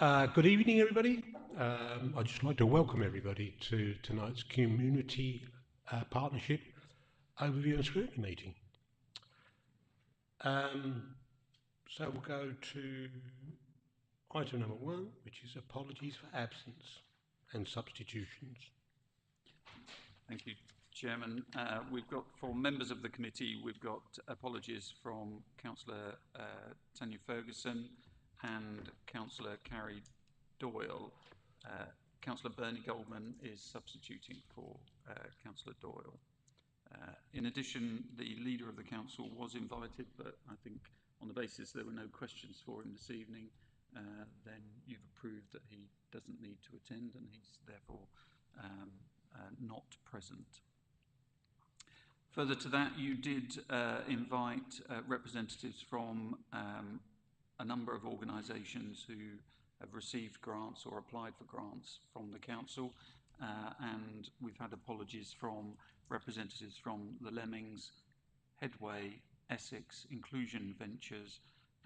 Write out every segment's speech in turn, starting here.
Good evening, everybody. I'd just like to welcome everybody to tonight's Community Partnership Overview and Scrutiny meeting. So we'll go to item number 1, which is apologies for absence and substitutions. Thank you, Chairman. We've got, for members of the committee, we've got apologies from Councillor Tanya Ferguson and Councillor Carrie Doyle. Councillor Bernie Goldman is substituting for Councillor Doyle. In addition, the leader of the council was invited, but I think on the basis there were no questions for him this evening, then you've approved that he doesn't need to attend and he's therefore not present. Further to that, you did invite representatives from a number of organisations who have received grants or applied for grants from the council, and we've had apologies from representatives from the Lemmings, Headway, Essex, Inclusion Ventures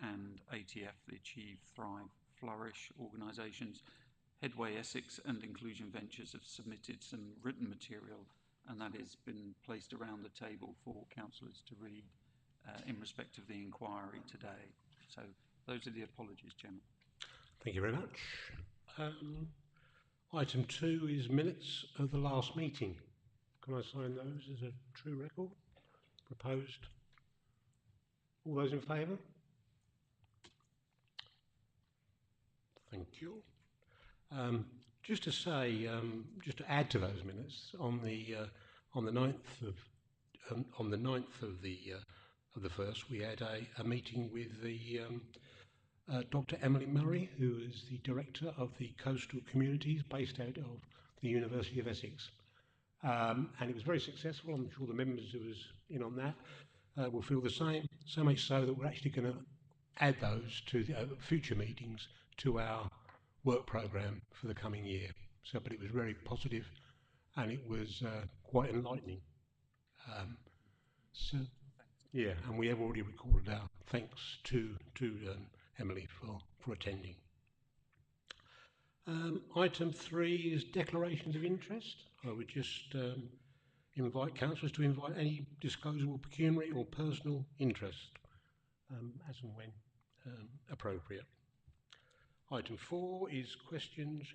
and ATF, the Achieve, Thrive, Flourish organisations. Headway, Essex and Inclusion Ventures have submitted some written material, and that has been placed around the table for councillors to read in respect of the inquiry today. So those are the apologies, Chairman. Thank you very much. Item 2 is minutes of the last meeting. Can I sign those as a true record? Proposed. All those in favour? Thank you. Just to say, just to add to those minutes, on the 9th of the first, we had a meeting with the Dr. Emily Murray, who is the director of the Coastal Communities based out of the University of Essex, and it was very successful. I'm sure the members who was in on that will feel the same. So much so that we're actually going to add those to the future meetings to our work programme for the coming year. So, but it was very positive and it was quite enlightening. So, yeah, and we have already recorded our thanks to Emily for attending. Item 3 is declarations of interest. I would just invite councillors to invite any disclosable pecuniary or personal interest as and when appropriate. Item 4 is questions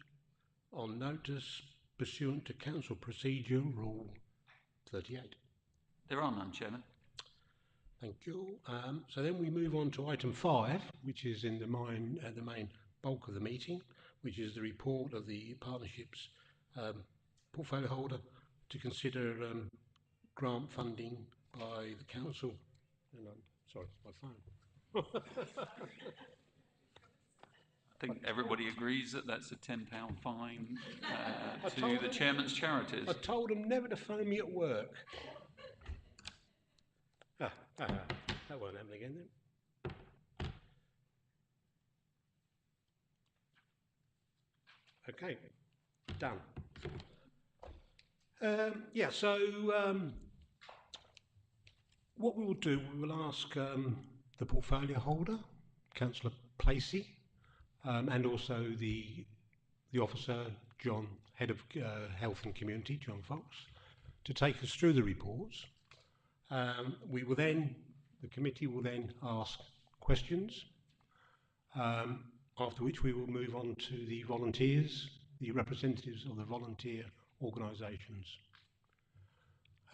on notice pursuant to Council Procedure Rule 38. There are none, Chairman. Thank you. So then we move on to item 5, which is in the main bulk of the meeting, which is the report of the partnership's portfolio holder to consider grant funding by the council. And sorry, my phone. I think everybody agrees that that's a £10 fine to the Chairman's charities. I told them never to phone me at work. That won't happen again then. Okay, done. What we will do, we will ask the portfolio holder, Councillor Placey, and also the officer, John, Head of Health and Community, John Fox, to take us through the reports. We will then, the committee will then ask questions, after which we will move on to the volunteers, the representatives of the volunteer organisations.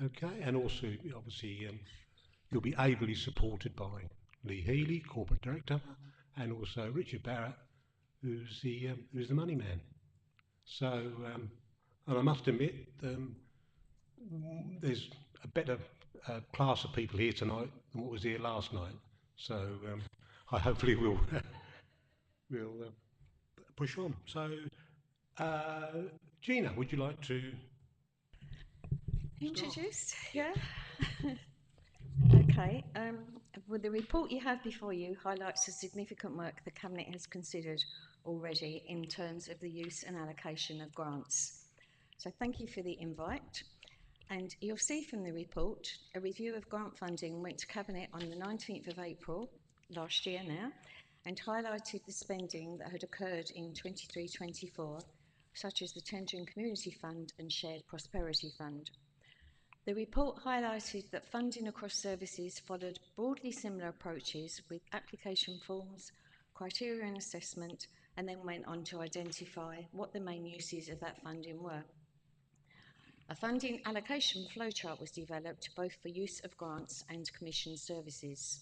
Okay, and also obviously you'll be ably supported by Lee Healy, Corporate Director, and also Richard Barrett, who's the money man. So, and I must admit, there's a better class of people here tonight than what was here last night. So, I hopefully will we'll push on. So, Gina, would you like to introduce? Yeah. Okay. Well, the report you have before you highlights the significant work the Cabinet has considered already in terms of the use and allocation of grants. So thank you for the invite. And you'll see from the report, a review of grant funding went to Cabinet on the 19th of April last year now, and highlighted the spending that had occurred in 23-24, such as the Tendring Community Fund and Shared Prosperity Fund. The report highlighted that funding across services followed broadly similar approaches with application forms, criteria and assessment, and then went on to identify what the main uses of that funding were. A funding allocation flowchart was developed both for use of grants and commission services.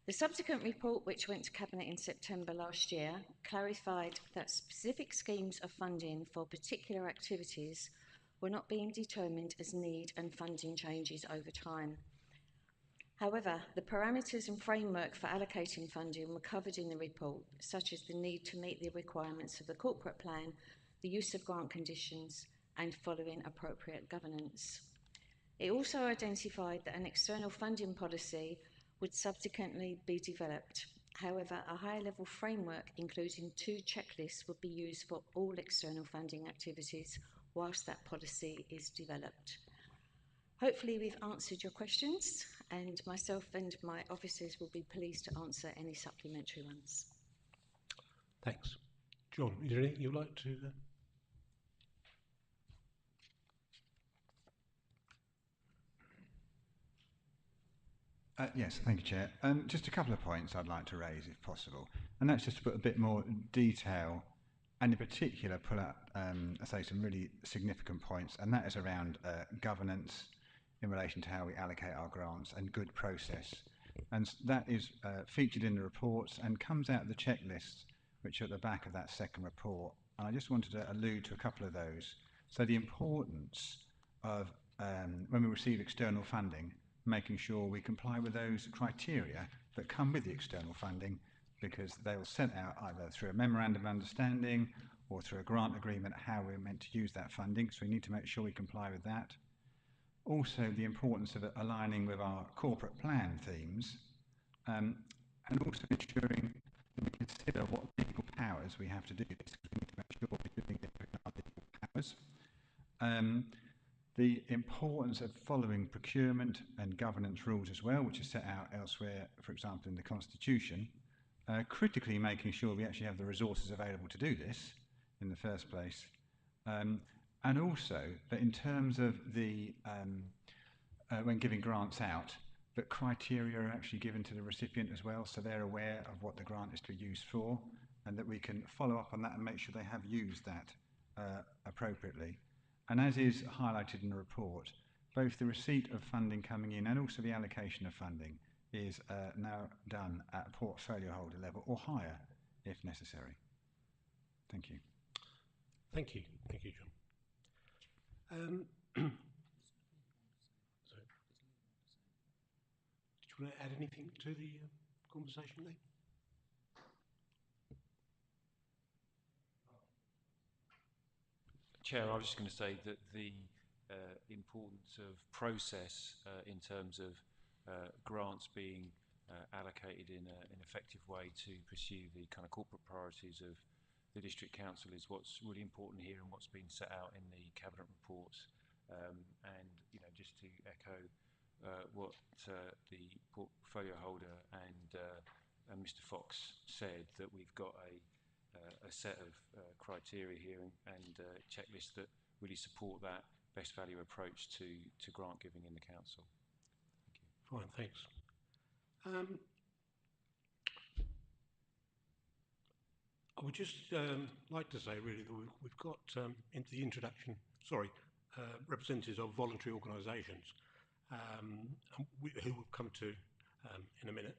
The subsequent report, which went to Cabinet in September last year, clarified that specific schemes of funding for particular activities were not being determined as need and funding changes over time. However, the parameters and framework for allocating funding were covered in the report, such as the need to meet the requirements of the corporate plan, the use of grant conditions, and following appropriate governance. It also identified that an external funding policy would subsequently be developed. However, a higher-level framework, including 2 checklists, would be used for all external funding activities whilst that policy is developed. Hopefully we've answered your questions, and myself and my officers will be pleased to answer any supplementary ones. Thanks. John, is there anything you'd like to... Yes, thank you, Chair. Just a couple of points I'd like to raise, if possible, and that's just to put a bit more detail, and in particular pull out, I say, some really significant points, and that is around governance in relation to how we allocate our grants and good process. And that is featured in the reports and comes out of the checklists, which are at the back of that second report. And I just wanted to allude to a couple of those. So the importance of, when we receive external funding, making sure we comply with those criteria that come with the external funding, because they will set out either through a memorandum of understanding or through a grant agreement how we're meant to use that funding. So we need to make sure we comply with that. Also, the importance of aligning with our corporate plan themes, and also ensuring that we consider what legal powers we have to do this, because we need to make sure we're doing it within our legal powers. The importance of following procurement and governance rules as well, which is set out elsewhere, for example, in the Constitution, critically making sure we actually have the resources available to do this in the first place. And also that in terms of the, when giving grants out, that criteria are actually given to the recipient as well, so they're aware of what the grant is to be used for, and that we can follow up on that and make sure they have used that appropriately. And as is highlighted in the report, both the receipt of funding coming in and also the allocation of funding is now done at a portfolio holder level or higher if necessary. Thank you. Thank you. Thank you, John. So, did you want to add anything to the conversation, Lee? Chair, I was just going to say that the importance of process in terms of grants being allocated in an effective way to pursue the kind of corporate priorities of the District Council is what's really important here and what's been set out in the Cabinet reports. And, you know, just to echo what the portfolio holder and Mr. Fox said, that we've got a set of criteria here and checklists that really support that best value approach to grant giving in the council. Thank you. Fine, thanks. I would just like to say really that we've got into the introduction, representatives of voluntary organisations who will come to in a minute.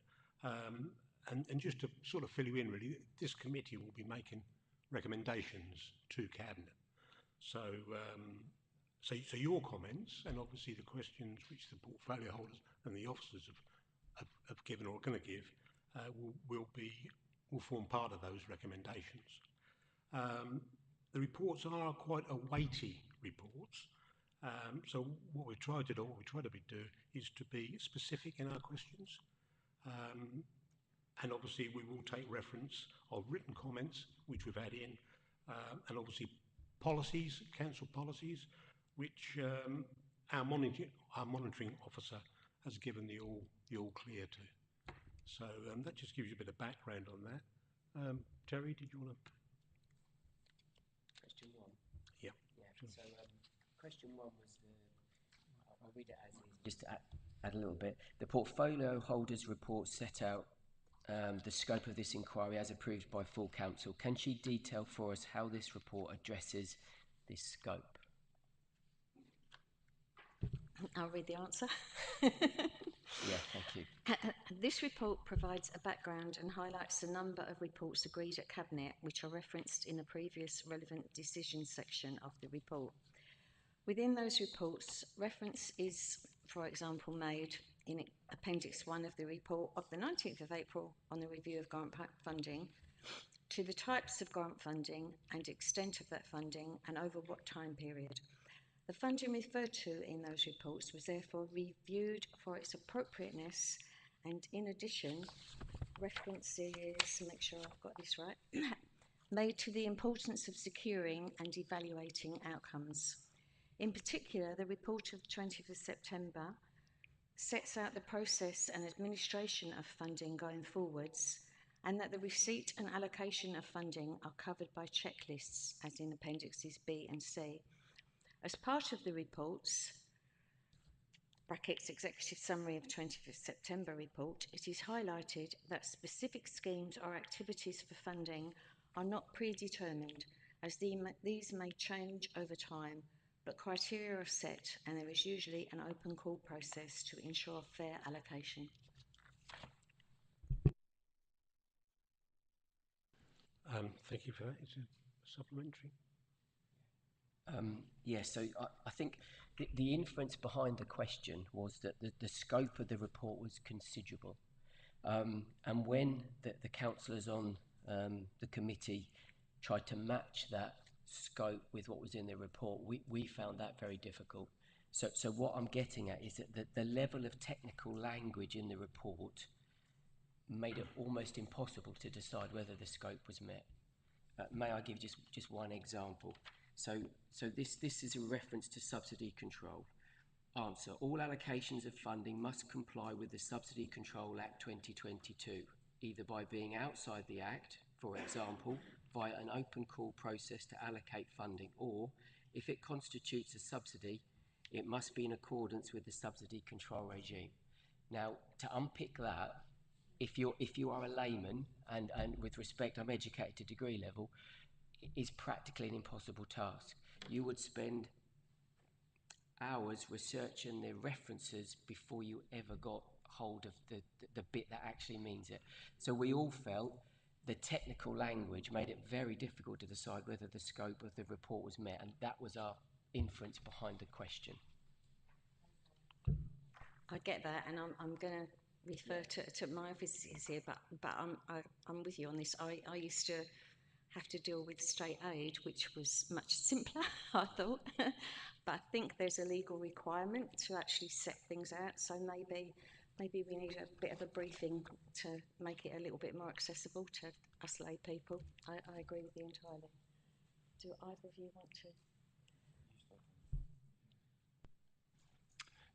And just to sort of fill you in really, this committee will be making recommendations to Cabinet. So, so your comments and obviously the questions which the portfolio holders and the officers have given or are going to give will form part of those recommendations. The reports are quite a weighty reports. So what we try to do is to be specific in our questions. And obviously we will take reference of written comments which we've had in, and obviously policies, council policies, which our monitoring officer has given the all clear to. So that just gives you a bit of background on that. Terry, did you want to? Question one. Yeah. Yeah. Sure. So question one was I'll read it as is. Just to add a little bit. The portfolio holders report set out the scope of this inquiry as approved by full council. Can she detail for us how this report addresses this scope? I'll read the answer. Yeah, thank you. This report provides a background and highlights the number of reports agreed at Cabinet, which are referenced in the previous relevant decisions section of the report. Within those reports, reference is, for example, made in Appendix 1 of the report of the 19th of April on the review of grant funding to the types of grant funding and extent of that funding and over what time period. The funding referred to in those reports was therefore reviewed for its appropriateness, and in addition, references, make sure I've got this right, made to the importance of securing and evaluating outcomes. In particular, the report of 20th of September sets out the process and administration of funding going forwards, and that the receipt and allocation of funding are covered by checklists, as in Appendixes B and C. As part of the reports, brackets executive summary of 20th of September report, it is highlighted that specific schemes or activities for funding are not predetermined, as these may change over time, but criteria are set and there is usually an open call process to ensure fair allocation. Thank you for that. It's a supplementary. So I think the inference behind the question was that the scope of the report was considerable. And when the councillors on the committee tried to match that scope with what was in the report, we found that very difficult. So what I'm getting at is that the level of technical language in the report made it almost impossible to decide whether the scope was met. May I give just one example? So this is a reference to subsidy control. Answer: all allocations of funding must comply with the Subsidy Control Act 2022, either by being outside the Act, for example, via an open call process to allocate funding, or, if it constitutes a subsidy, it must be in accordance with the subsidy control regime. Now, to unpick that, if you are a layman, and with respect, I'm educated to degree level, it is practically an impossible task. You would spend hours researching the references before you ever got hold of the bit that actually means it. So we all felt the technical language made it very difficult to decide whether the scope of the report was met, and that was our inference behind the question. I get that, and I'm going to refer to my offices here, but I'm with you on this. I used to have to deal with state aid, which was much simpler, I thought. But I think there's a legal requirement to actually set things out. So maybe we need a bit of a briefing to make it a little bit more accessible to us lay people. I agree with you entirely. Do either of you want to?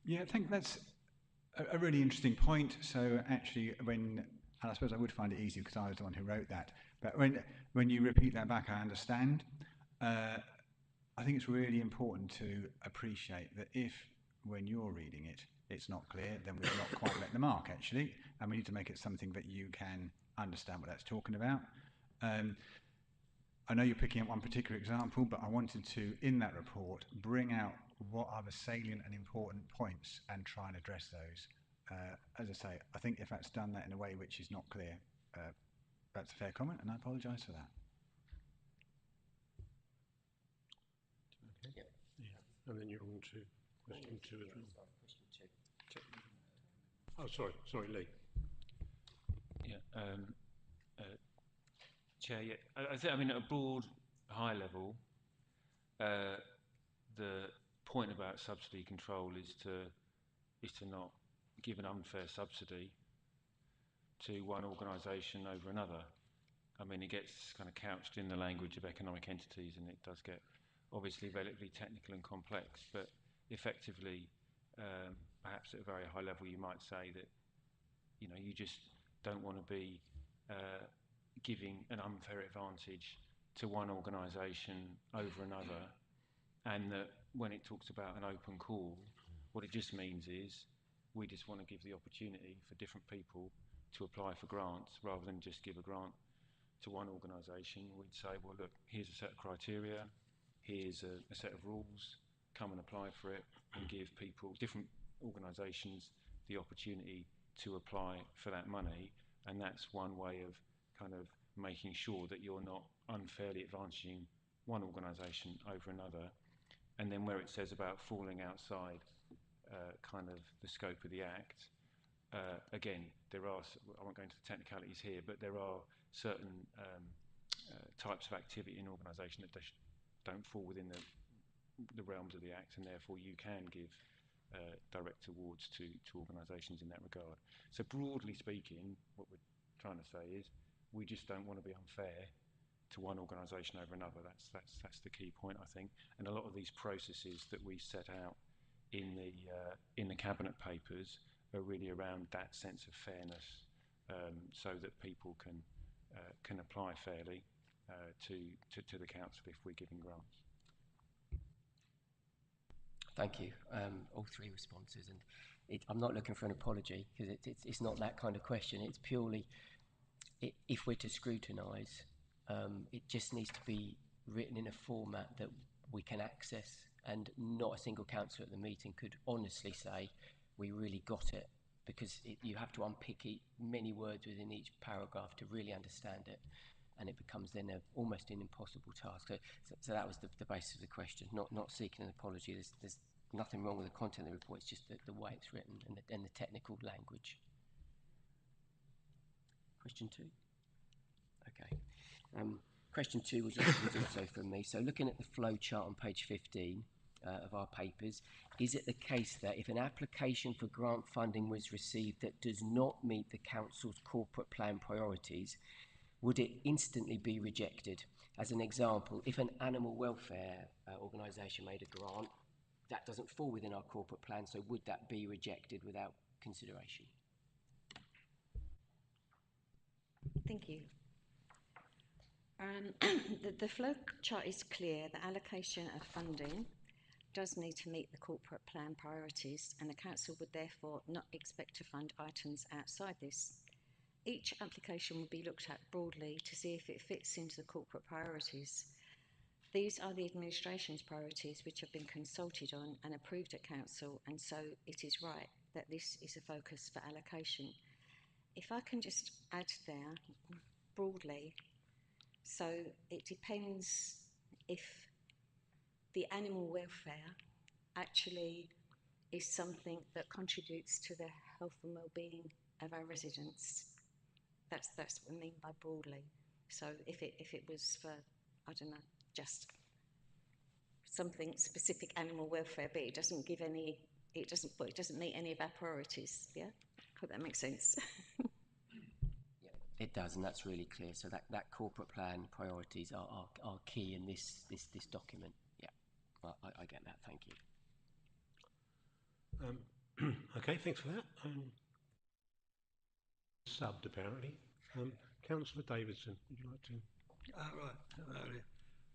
Yeah, I think that's a really interesting point. So actually, and I suppose I would find it easy because I was the one who wrote that, but when you repeat that back, I understand. I think it's really important to appreciate that if, when you're reading it, it's not clear, then we've not quite met the mark, actually, and we need to make it something that you can understand what that's talking about. I know you're picking up one particular example, but I wanted to, in that report, bring out what are the salient and important points and try and address those. As I say, I think if that's done that in a way which is not clear, that's a fair comment, and I apologise for that. Okay. Yeah. And then you're on to question two as well. Sorry, question two. Oh, sorry, Lee. Yeah, Chair. Yeah, I think. I mean, at a broad, high level, the point about subsidy control is to not give an unfair subsidy to one organisation over another. I mean, it gets kind of couched in the language of economic entities, and it does get obviously relatively technical and complex, but effectively, perhaps at a very high level, you might say that, you know, you just don't want to be giving an unfair advantage to one organisation over another, and that when it talks about an open call, what it just means is we just want to give the opportunity for different people to apply for grants rather than just give a grant to one organisation. We'd say, well, look, here's a set of criteria, here's a set of rules, come and apply for it, and give people, different organisations, the opportunity to apply for that money. And that's one way of kind of making sure that you're not unfairly advantaging one organisation over another. And then where it says about falling outside kind of the scope of the Act, again, there are, I won't go into the technicalities here, but there are certain types of activity in organisation that don't fall within the realms of the Act, and therefore you can give direct awards to organisations in that regard. So broadly speaking, what we're trying to say is we just don't want to be unfair to one organisation over another. That's the key point, I think. And a lot of these processes that we set out in the cabinet papers are really around that sense of fairness, so that people can apply fairly to the council if we're giving grants. Thank you. All three responses, and I'm not looking for an apology because it's not that kind of question. It's purely if we're to scrutinise, it just needs to be written in a format that we can access, and not a single councillor at the meeting could honestly say we really got it, because you have to unpick many words within each paragraph to really understand it, and it becomes then almost an impossible task. So that was the basis of the question, not seeking an apology. There's nothing wrong with the content of the report, it's just the way it's written and the technical language. Question 2? Okay. Question 2 was also from me. So looking at the flow chart on page 15 of our papers, is it the case that if an application for grant funding was received that does not meet the council's corporate plan priorities, would it instantly be rejected? As an example, if an animal welfare organisation made a grant, that doesn't fall within our corporate plan, so would that be rejected without consideration? Thank you. The flow chart is clear. The allocation of funding does need to meet the corporate plan priorities, and the council would therefore not expect to fund items outside this. Each application will be looked at broadly to see if it fits into the corporate priorities. These are the administration's priorities which have been consulted on and approved at council, and so it is right that this is a focus for allocation. If I can just add there, broadly, so it depends if the animal welfare actually is something that contributes to the health and well-being of our residents. That's what I mean by broadly. So if it was for, I don't know, just something specific animal welfare, but it doesn't give any, it doesn't meet any of our priorities. Yeah, hope that makes sense. Yeah, it does, and that's really clear. So that corporate plan priorities are key in this document. Yeah, I get that. Thank you. Okay, thanks for that. Subbed apparently. Councillor Davidson, would you like to?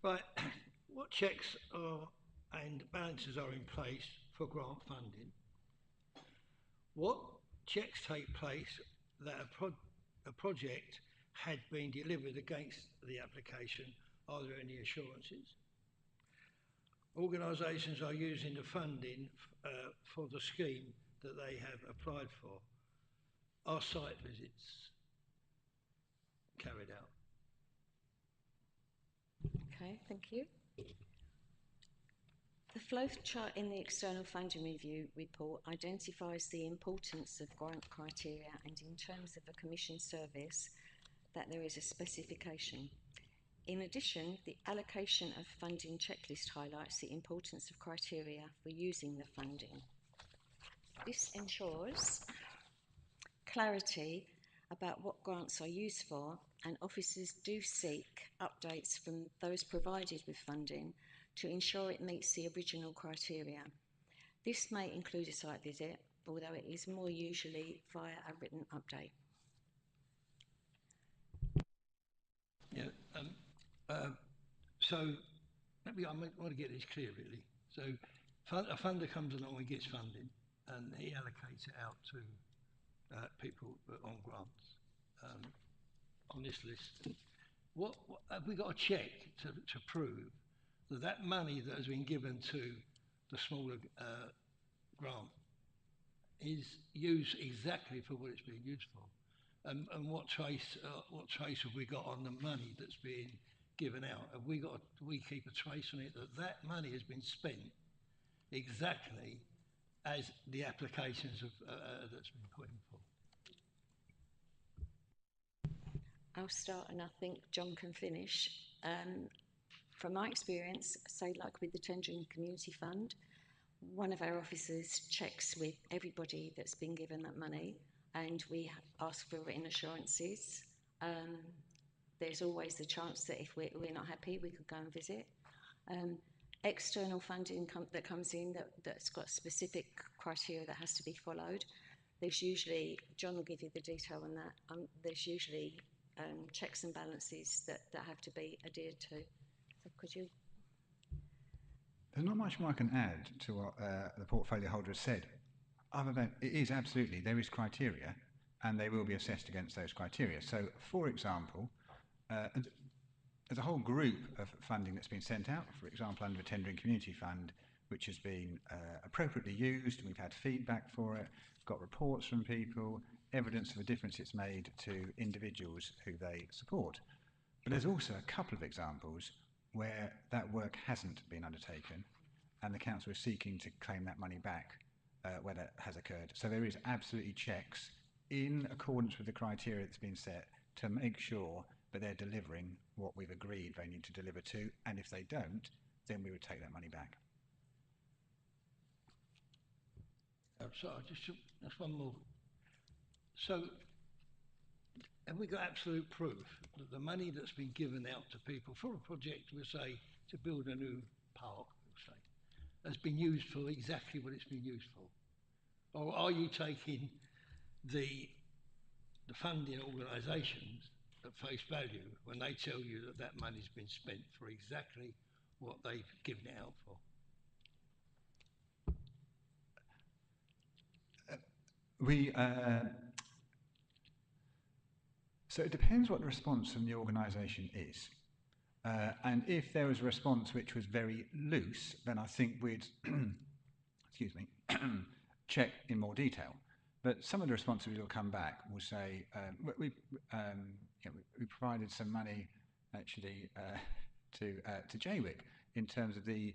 Right. What checks and balances are in place for grant funding? What checks take place that a project had been delivered against the application? Are there any assurances? Organisations are using the funding for the scheme that they have applied for. Are site visits carried out? Okay, thank you. The flow chart in the External Funding Review report identifies the importance of grant criteria, and in terms of a commission service, that there is a specification. In addition, the allocation of funding checklist highlights the importance of criteria for using the funding. This ensures clarity about what grants are used for, and officers do seek updates from those provided with funding to ensure it meets the original criteria. This may include a site visit, although it is more usually via a written update. So maybe I want to get this clear really. So a funder comes along and gets funding, and he allocates it out to people on grants on this list. What have we got to check to prove that that money that has been given to the smaller grant is used exactly for what it's being used for? And what trace have we got on the money that's being given out? Have we got? Do we keep a trace on it that that money has been spent exactly as the applications that's been put in for? I'll start and I think John can finish. From my experience, say like with the Tendring Community Fund, one of our officers checks with everybody that's been given that money and we ask for written assurances. There's always the chance that if we're not happy, we could go and visit. External funding that comes in that's got specific criteria that has to be followed. There's usually, John will give you the detail on that, there's usually checks and balances that have to be adhered to. So could you? There's not much more I can add to what the portfolio holder has said, other than it is absolutely, there is criteria and they will be assessed against those criteria. So, for example, there's a whole group of funding that's been sent out, for example, under the Tendering Community Fund, which has been appropriately used. We've had feedback for it, got reports from people, evidence of the difference it's made to individuals who they support. But there's also a couple of examples where that work hasn't been undertaken and the council is seeking to claim that money back where that has occurred. So there is absolutely checks in accordance with the criteria that's been set to make sure that they're delivering what we've agreed they need to deliver to, and if they don't, then we would take that money back. So just one more. So have we got absolute proof that the money that's been given out to people for a project, we'll say, to build a new park, we'll say, has been used for exactly what it's been used for? Or are you taking the funding organisations at face value when they tell you that that money's been spent for exactly what they've given it out for? So it depends what the response from the organisation is. And if there was a response which was very loose, then I think we'd, excuse me, check in more detail. But some of the responses will come back will say, we provided some money actually to JWIC in terms of the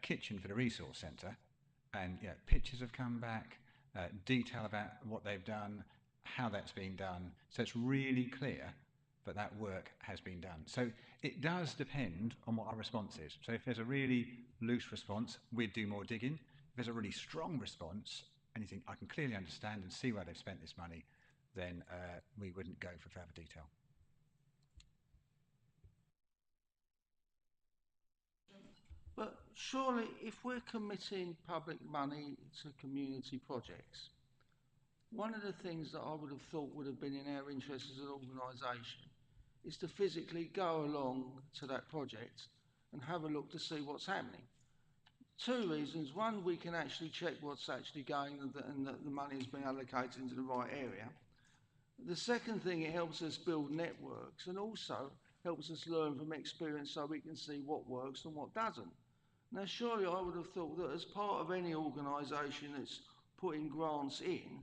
kitchen for the resource centre, and pictures have come back, detail about what they've done, how that's been done. So it's really clear that that work has been done. So it does depend on what our response is. So if there's a really loose response, we'd do more digging. If there's a really strong response, and you think I can clearly understand and see where they've spent this money, then we wouldn't go for further detail. But surely if we're committing public money to community projects, one of the things that I would have thought would have been in our interest as an organisation is to physically go along to that project and have a look to see what's happening. Two reasons. One, we can actually check what's actually going and that the money has been allocated into the right area. The second thing, it helps us build networks and also helps us learn from experience so we can see what works and what doesn't. Now, surely I would have thought that as part of any organisation that's putting grants in,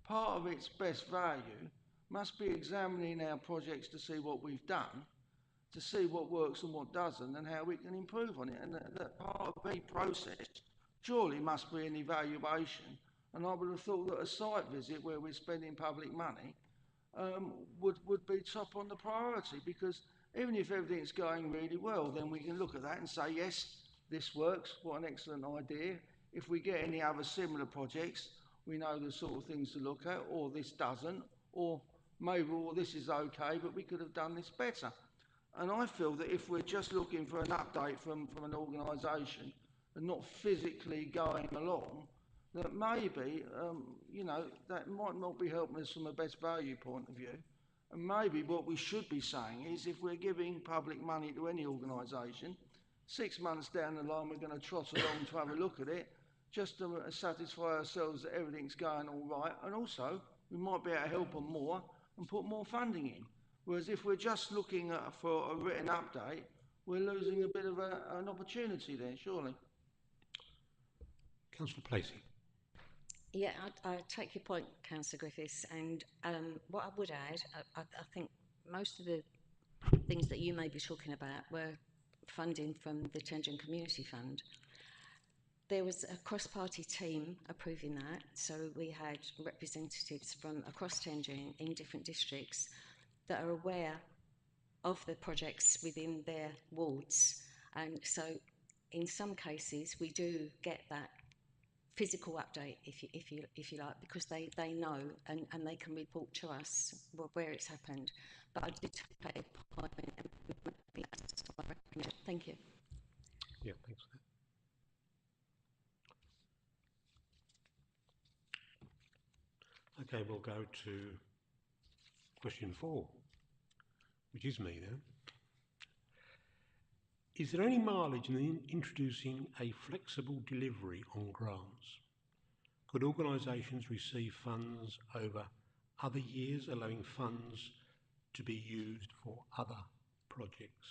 part of its best value must be examining our projects to see what we've done, to see what works and what doesn't, and how we can improve on it. And that part of any process surely must be an evaluation. And I would have thought that a site visit where we're spending public money would be top on the priority, because even if everything's going really well, then we can look at that and say, yes, this works, what an excellent idea. If we get any other similar projects, we know the sort of things to look at, or this doesn't, or maybe, well, this is okay, but we could have done this better. And I feel that if we're just looking for an update from an organisation and not physically going along, that maybe, that might not be helping us from a best value point of view. And maybe what we should be saying is if we're giving public money to any organisation, 6 months down the line we're going to trot along to have a look at it, just to satisfy ourselves that everything's going all right, and also we might be able to help them more and put more funding in. Whereas if we're just looking for a written update, we're losing a bit of an opportunity there, surely. Councillor Placey. Yeah, I take your point, Councillor Griffiths, and what I would add, I think most of the things that you may be talking about were funding from the Tendring Community Fund. There was a cross-party team approving that, so we had representatives from across Tendring in different districts that are aware of the projects within their wards, and so in some cases we do get that physical update, if you like, because they know and they can report to us where it's happened. But I did take a point. Thank you. Yeah, thanks for that. Okay, we'll go to question 4, which is me now. Is there any mileage in introducing a flexible delivery on grants? Could organisations receive funds over other years, allowing funds to be used for other projects?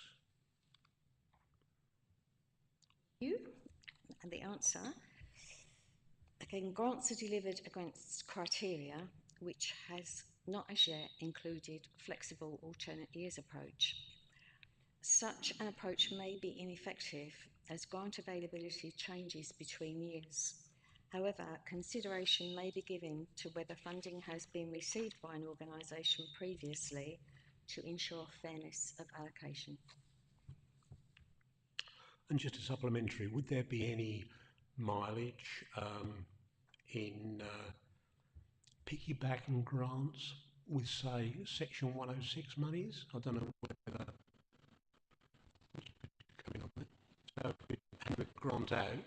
And the answer, again, grants are delivered against criteria which has not as yet included flexible alternate years approach. Such an approach may be ineffective as grant availability changes between years. However, consideration may be given to whether funding has been received by an organisation previously to ensure fairness of allocation. And just a supplementary, would there be any mileage in piggybacking grants with, say, Section 106 monies? I don't know whether coming on that. So if we have a grant out,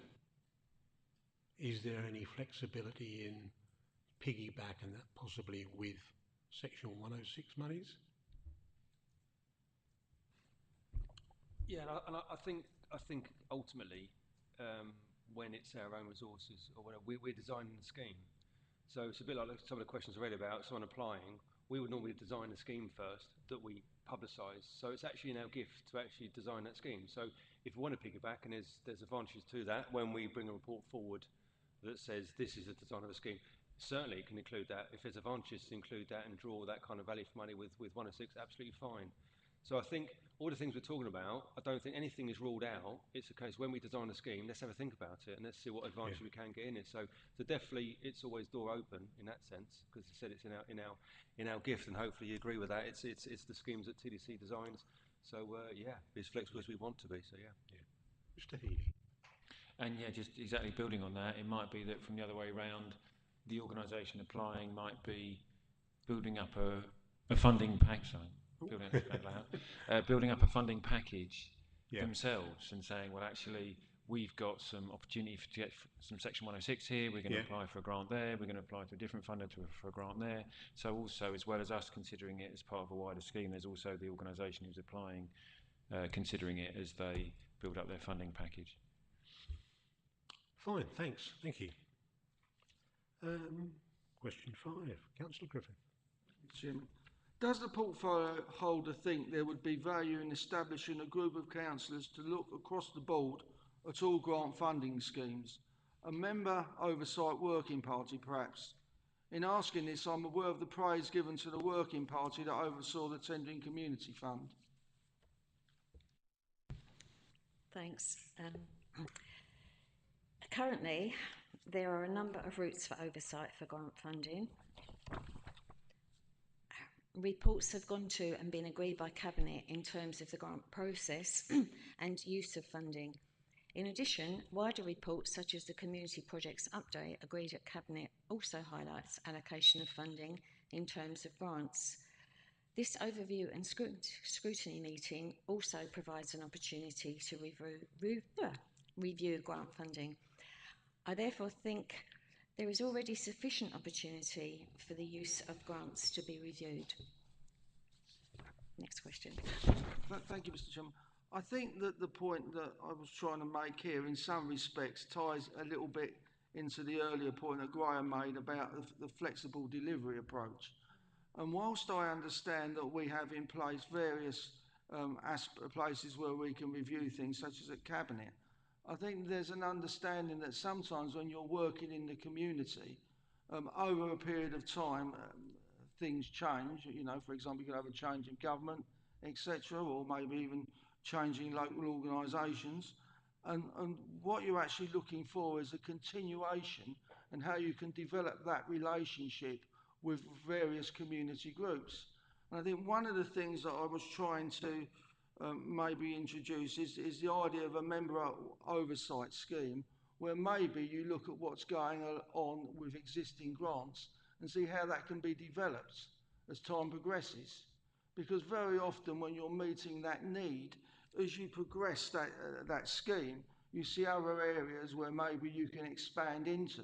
is there any flexibility in piggybacking that possibly with Section 106 monies? Yeah, and I think ultimately, when it's our own resources or whatever, we're designing the scheme. So it's a bit like some of the questions I read about someone applying. We would normally design the scheme first that we publicise. So it's actually in our gift to actually design that scheme. So if we want to piggyback, and there's advantages to that when we bring a report forward that says this is the design of a scheme, certainly it can include that. If there's advantages to include that and draw that kind of value for money with 106, absolutely fine. So I think all the things we're talking about, I don't think anything is ruled out. It's a case when we design a scheme, let's have a think about it and let's see what advantage we can get in it. So definitely, it's always door open in that sense, because I said it's in our gift, and hopefully you agree with that. It's the schemes that TDC designs. So yeah, be as flexible as we want to be. So yeah. Mr. Healy. And yeah, just exactly building on that, it might be that from the other way around, the organisation applying might be building up a funding package. Building up a funding package themselves and saying, well, actually, we've got some opportunity to get some Section 106 here. We're going to apply for a grant there. We're going to apply to a different funder for a grant there. So also, as well as us considering it as part of a wider scheme, there's also the organisation who's applying, considering it as they build up their funding package. Fine, thanks. Thank you. Question 5, Councillor Griffith. Chairman, does the portfolio holder think there would be value in establishing a group of councillors to look across the board at all grant funding schemes? A member oversight working party, perhaps? In asking this, I'm aware of the praise given to the working party that oversaw the Tendring Community Fund. Thanks. Currently, there are a number of routes for oversight for grant funding. Reports have gone to and been agreed by Cabinet in terms of the grant process and use of funding. In addition, wider reports such as the Community Projects Update agreed at Cabinet also highlights allocation of funding in terms of grants. This overview and scrutiny meeting also provides an opportunity to review grant funding. I therefore think there is already sufficient opportunity for the use of grants to be reviewed. Next question. Thank you, Mr. Chairman. I think that the point that I was trying to make here, in some respects, ties a little bit into the earlier point that Graham made about the flexible delivery approach. And whilst I understand that we have in place various places where we can review things, such as at Cabinet, I think there's an understanding that sometimes when you're working in the community, over a period of time, things change. You know, for example, you could have a change in government, etc., or maybe even changing local organisations. And what you're actually looking for is a continuation and how you can develop that relationship with various community groups. And I think one of the things that I was trying to maybe introduce is the idea of a member oversight scheme where maybe you look at what's going on with existing grants and see how that can be developed as time progresses. Because very often when you're meeting that need, as you progress that scheme, you see other areas where maybe you can expand into.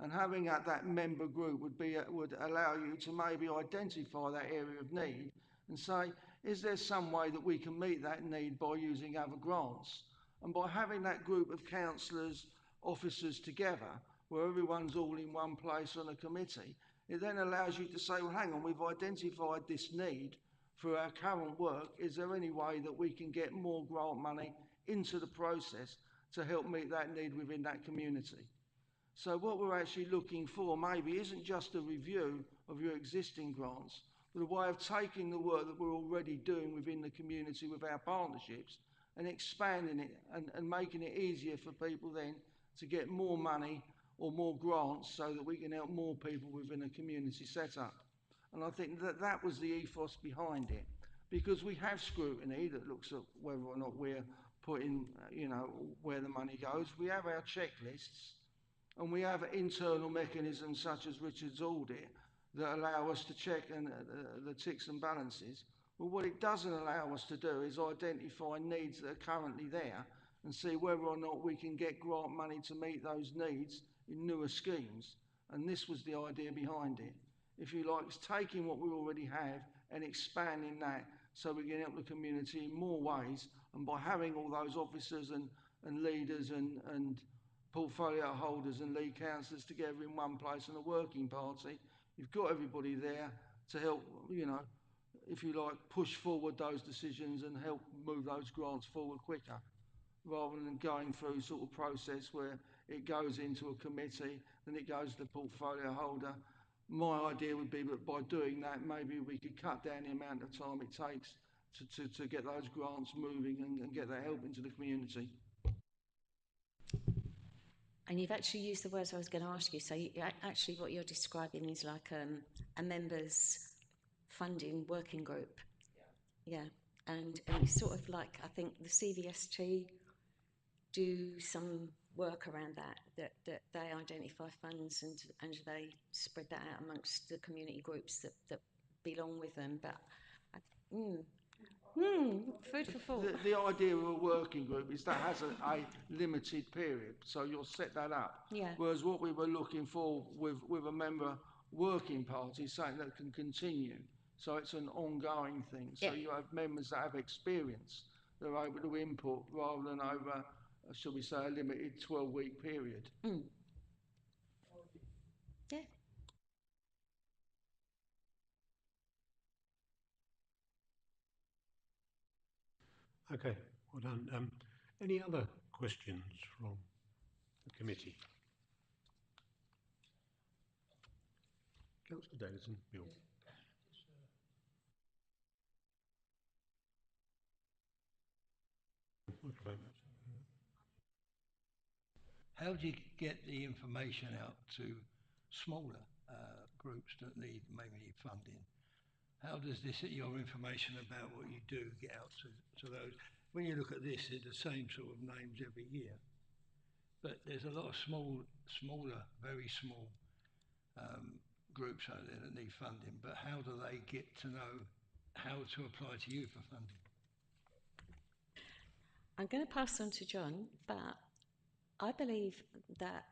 And having that member group would allow you to maybe identify that area of need and say, is there some way that we can meet that need by using other grants? And by having that group of councillors, officers together, where everyone's all in one place on a committee, it then allows you to say, well, hang on, we've identified this need for our current work. Is there any way that we can get more grant money into the process to help meet that need within that community? So what we're actually looking for maybe isn't just a review of your existing grants, but a way of taking the work that we're already doing within the community with our partnerships and expanding it and making it easier for people then to get more money or more grants so that we can help more people within a community setup. And I think that that was the ethos behind it, because we have scrutiny that looks at whether or not we're putting, you know, where the money goes. We have our checklists, and we have internal mechanisms such as Richard's audit that allow us to check the ticks and balances. But what it doesn't allow us to do is identify needs that are currently there and see whether or not we can get grant money to meet those needs in newer schemes. And this was the idea behind it. If you like, it's taking what we already have and expanding that so we can help the community in more ways. And by having all those officers and leaders and portfolio holders and lead councillors together in one place and a working party, you've got everybody there to help, you know, if you like, push forward those decisions and help move those grants forward quicker, rather than going through sort of process where it goes into a committee, then it goes to the portfolio holder. My idea would be that by doing that, maybe we could cut down the amount of time it takes to get those grants moving and get that help into the community. And you've actually used the words I was going to ask you. So actually what you're describing is like a members funding working group. Yeah. And it's sort of like, I think the CVST do some work around that they identify funds and they spread that out amongst the community groups that belong with them. But food for thought. The idea of a working group is that has a limited period, so you'll set that up. Yeah. Whereas what we were looking for with a member working party is something that can continue. So it's an ongoing thing. So Yeah. you have members that have experience that are able to input rather than over, shall we say, a limited 12-week period. Yeah. Okay, well done. Any other questions from the committee? Councillor Davison, Bill. How do you get the information out to smaller groups that mainly need funding? How does your information about what you do get out to those? When you look at this, it's the same sort of names every year, but there's a lot of smaller, very small groups out there that need funding. But how do they get to know how to apply to you for funding? I'm going to pass on to John, but I believe that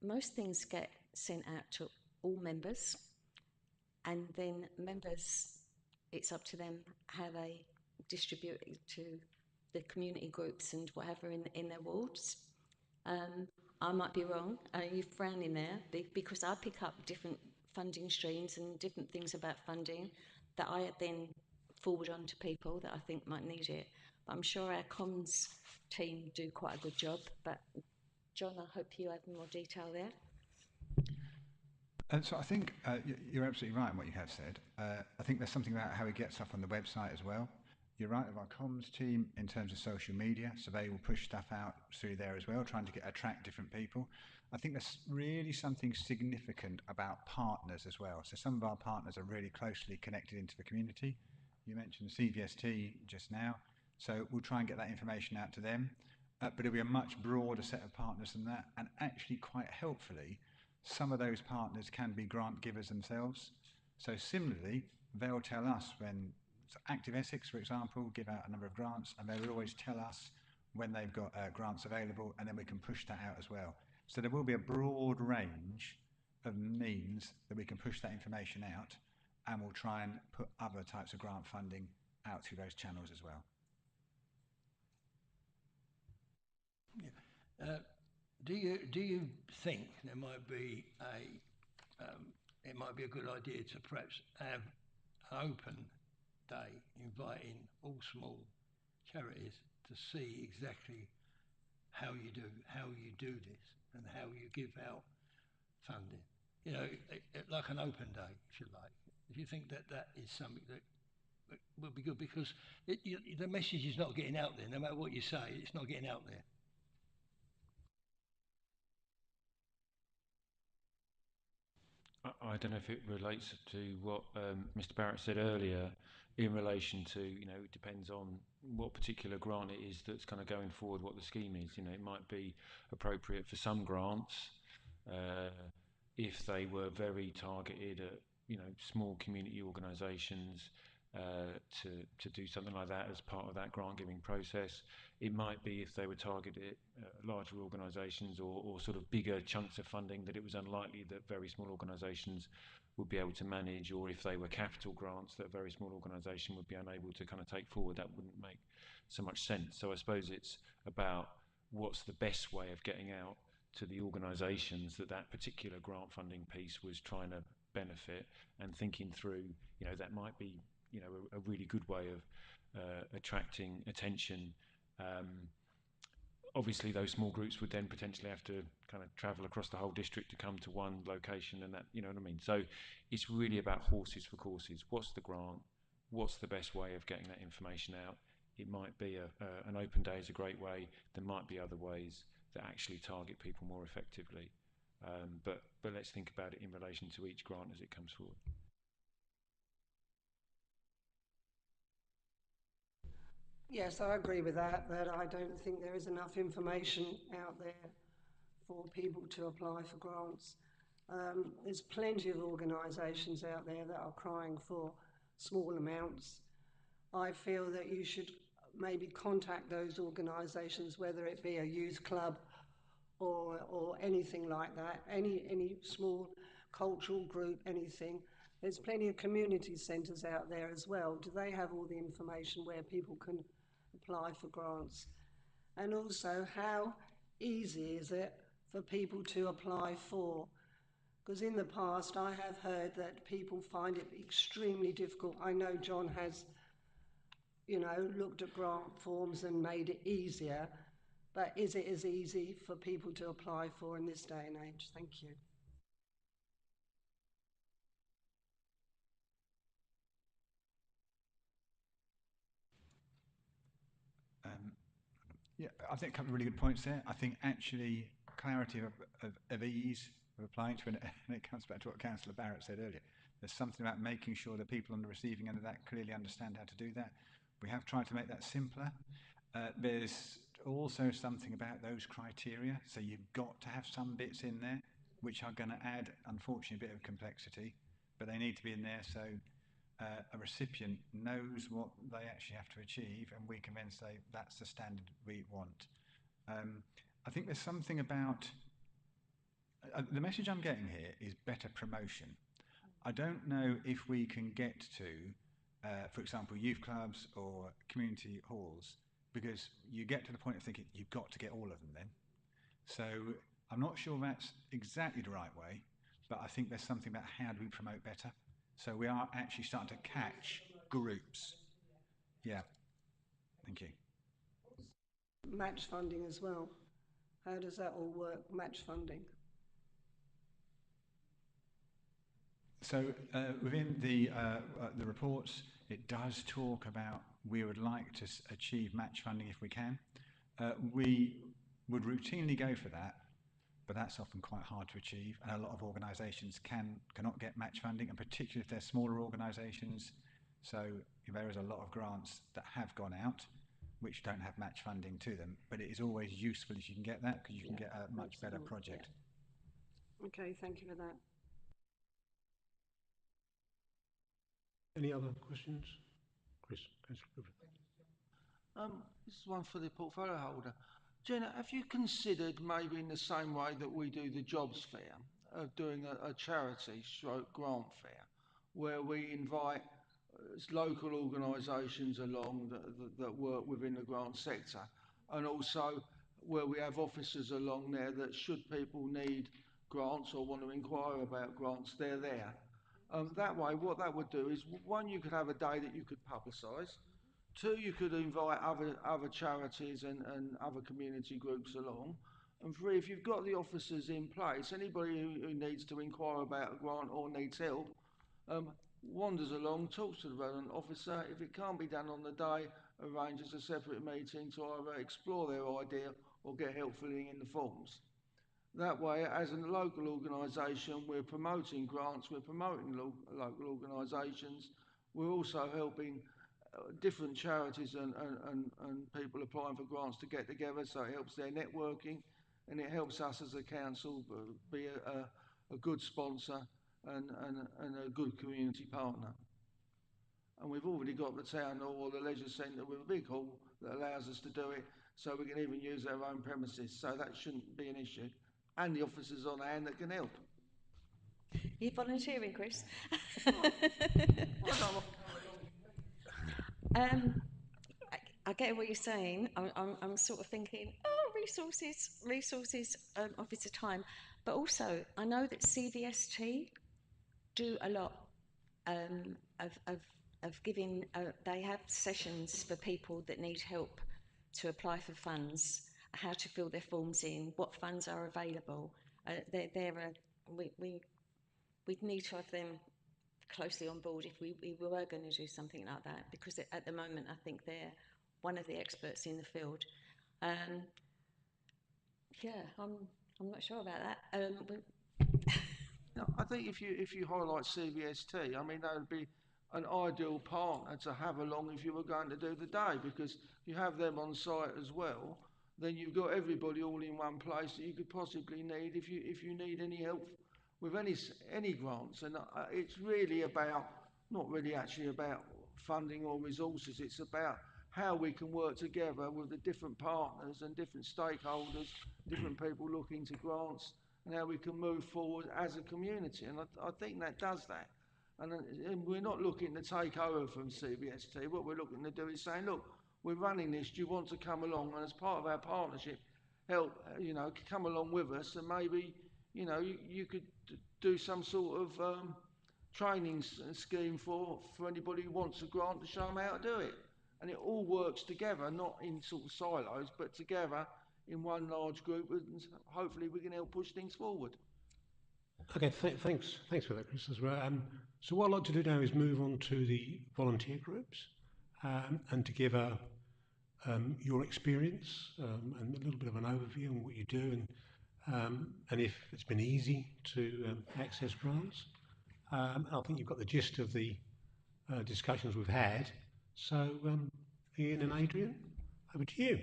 most things get sent out to all members, and then members it's up to them how they distribute it to the community groups and whatever in their wards. I might be wrong, you're frowning there, because I pick up different funding streams and different things about funding that I then forward on to people that I think might need it. But I'm sure our comms team do quite a good job. But John, I hope you have more detail there. And so I think you're absolutely right in what you have said. I think there's something about how it gets up on the website as well. You're right with our comms team in terms of social media, so they will push stuff out through there as well, trying to attract different people. I think there's really something significant about partners as well. So some of our partners are really closely connected into the community. You mentioned CVST just now, so we'll try and get that information out to them. But it'll be a much broader set of partners than that, and actually quite helpfully, some of those partners can be grant givers themselves. So similarly, they'll tell us when Active Essex, for example, give out a number of grants, and they will always tell us when they've got grants available, and then we can push that out as well. So there will be a broad range of means that we can push that information out, and we'll try and put other types of grant funding out through those channels as well. Yeah. Do you think there might be it might be a good idea to perhaps have an open day inviting all small charities to see exactly how you do this and how you give out funding? You know, like an open day, if you like. If you think that is something that would be good, because the message is not getting out there. No matter what you say, it's not getting out there. I don't know if it relates to what Mr. Barrett said earlier in relation to, it depends on what particular grant it is that's kind of going forward, what the scheme is. It might be appropriate for some grants if they were very targeted at, small community organisations to do something like that as part of that grant giving process. It might be if they were targeted at larger organisations or sort of bigger chunks of funding that it was unlikely that very small organisations would be able to manage, or if they were capital grants that a very small organisation would be unable to kind of take forward, that wouldn't make so much sense. So I suppose it's about what's the best way of getting out to the organisations that particular grant funding piece was trying to benefit, and thinking through, that might be, a really good way of attracting attention. Obviously, those small groups would then potentially have to kind of travel across the whole district to come to one location, and that, you know what I mean? So it's really about horses for courses. What's the grant? What's the best way of getting that information out? It might be an open day is a great way. There might be other ways that actually target people more effectively. But let's think about it in relation to each grant as it comes forward. Yes, I agree with that I don't think there is enough information out there for people to apply for grants. There's plenty of organisations out there that are crying for small amounts. I feel that you should maybe contact those organisations, whether it be a youth club or anything like that, any small cultural group, anything. There's plenty of community centres out there as well. Do they have all the information where people can apply for grants? And also, how easy is it for people to apply for? Because in the past I have heard that people find it extremely difficult. I know John has, looked at grant forms and made it easier, but is it as easy for people to apply for in this day and age? Thank you. Yeah, I think a couple of really good points there. I think actually clarity of ease of applying to, and it comes back to what Councillor Barrett said earlier. There's something about making sure that people on the receiving end of that clearly understand how to do that. We have tried to make that simpler. There's also something about those criteria. So you've got to have some bits in there which are going to add, unfortunately, a bit of complexity, but they need to be in there so a recipient knows what they actually have to achieve, and we can then say that's the standard we want. I think there's something about the message I'm getting here is better promotion. I don't know if we can get to for example, youth clubs or community halls, because you get to the point of thinking you've got to get all of them then. So I'm not sure that's exactly the right way, but I think there's something about how do we promote better. So we are actually starting to catch groups. Yeah, thank you. Match funding as well. How does that all work, match funding? So within the reports, it does talk about we would like to achieve match funding if we can. We would routinely go for that, but that's often quite hard to achieve, and a lot of organisations cannot get match funding, and particularly if they're smaller organisations. So there is a lot of grants that have gone out which don't have match funding to them, but it is always useful if you can get that, because you can get a much better project. Yeah. Okay, thank you for that. Any other questions? Chris, This is one for the portfolio holder. Jenna, have you considered maybe in the same way that we do the jobs fair, doing a charity stroke grant fair, where we invite local organisations along that work within the grant sector, and also where we have officers along there that should people need grants or want to inquire about grants, they're there. That way, what that would do is, one, you could have a day that you could publicise. Two, you could invite other charities and other community groups along. And three, if you've got the officers in place, anybody who needs to inquire about a grant or needs help, wanders along, talks to the relevant officer. If it can't be done on the day, arranges a separate meeting to either explore their idea or get help filling in the forms. That way, as a local organisation, we're promoting grants, we're promoting local organisations, we're also helping different charities and people applying for grants to get together, so it helps their networking and it helps us as a council be a good sponsor and a good community partner. And we've already got the town hall or the leisure centre with a big hall that allows us to do it, so we can even use our own premises, so that shouldn't be an issue. And the officers on hand that can help. You volunteering, Chris? I get what you're saying. I'm sort of thinking, oh, resources, officer time. But also, I know that CVST do a lot of giving, they have sessions for people that need help to apply for funds, how to fill their forms in, what funds are available. We'd need to have them closely on board if we were going to do something like that, because at the moment I think they're one of the experts in the field. Yeah, I'm not sure about that. No, I think if you highlight CVST, I mean, that would be an ideal partner to have along if you were going to do the day, because you have them on site as well. Then you've got everybody all in one place that you could possibly need if you need any help with any grants. And it's really about, not really actually about funding or resources. It's about how we can work together with the different partners and different stakeholders, different people looking to grants, and how we can move forward as a community. And I think that does that. And we're not looking to take over from CBST. What we're looking to do is saying, look, we're running this. Do you want to come along? And as part of our partnership, help, come along with us, and maybe, you could do some sort of training scheme for anybody who wants a grant, to show them how to do it. And it all works together, not in sort of silos, but together in one large group, and hopefully we can help push things forward. Okay, thanks for that, Chris, as well. So what I'd like to do now is move on to the volunteer groups, and to give your experience and a little bit of an overview on what you do, and if it's been easy to access grants. I think you've got the gist of the discussions we've had. So, Ian and Adrian, over to you.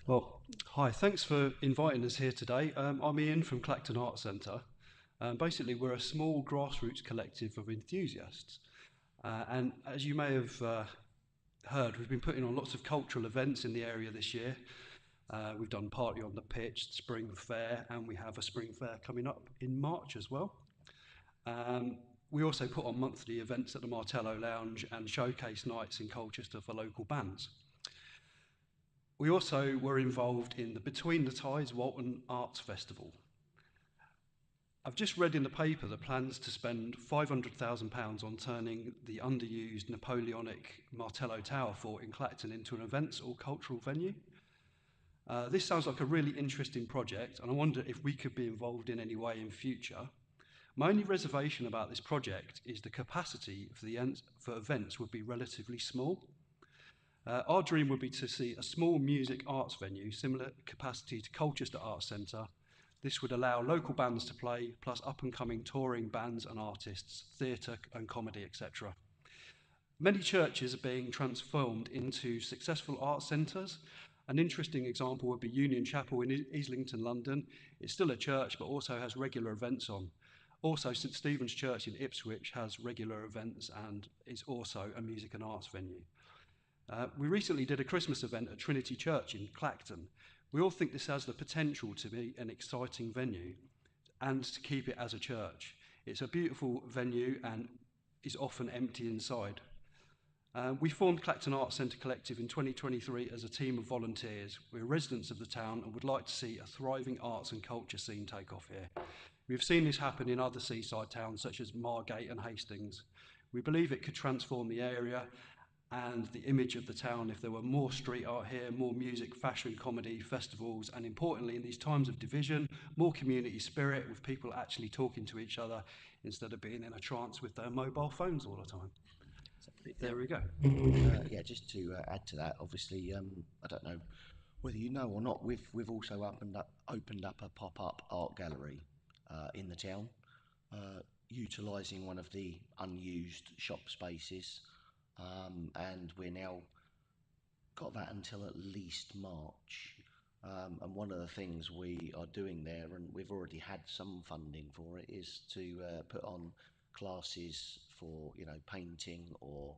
Well, hi, thanks for inviting us here today. I'm Ian from Clacton Arts Centre. Basically, we're a small grassroots collective of enthusiasts. And as you may have heard, we've been putting on lots of cultural events in the area this year. We've done Party on the Pitch, the Spring Fair, and we have a Spring Fair coming up in March as well. We also put on monthly events at the Martello Lounge and showcase nights in Colchester for local bands. We also were involved in the Between the Tides Walton Arts Festival. I've just read in the paper the plans to spend £500,000 on turning the underused Napoleonic Martello Tower fort in Clacton into an events or cultural venue. This sounds like a really interesting project, and I wonder if we could be involved in any way in future. My only reservation about this project is the capacity for events would be relatively small. Our dream would be to see a small music arts venue, similar capacity to Colchester Arts Centre. This would allow local bands to play, plus up-and-coming touring bands and artists, theatre and comedy, etc. Many churches are being transformed into successful arts centres. An interesting example would be Union Chapel in Islington, London. It's still a church, but also has regular events on. Also, St Stephen's Church in Ipswich has regular events and is also a music and arts venue. We recently did a Christmas event at Trinity Church in Clacton. We all think this has the potential to be an exciting venue and to keep it as a church. It's a beautiful venue and is often empty inside. We formed Clacton Arts Centre Collective in 2023 as a team of volunteers. We're residents of the town and would like to see a thriving arts and culture scene take off here. We've seen this happen in other seaside towns such as Margate and Hastings. We believe it could transform the area and the image of the town if there were more street art here, more music, fashion, comedy, festivals, and importantly, in these times of division, more community spirit with people actually talking to each other instead of being in a trance with their mobile phones all the time. There we go. Yeah, just to add to that, obviously, I don't know whether you know or not, we've also opened up a pop-up art gallery in the town, utilising one of the unused shop spaces. And we're now got that until at least March. And one of the things we are doing there, and we've already had some funding for it, is to put on classes for painting or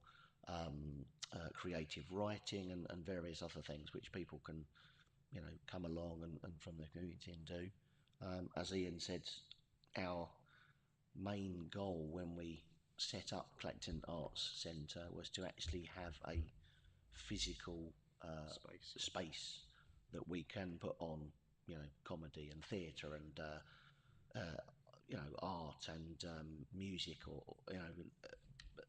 creative writing and various other things which people can come along and from the community and do. As Ian said, our main goal when we set up Clacton Arts Centre was to actually have a physical space that we can put on, comedy and theatre and art and music, or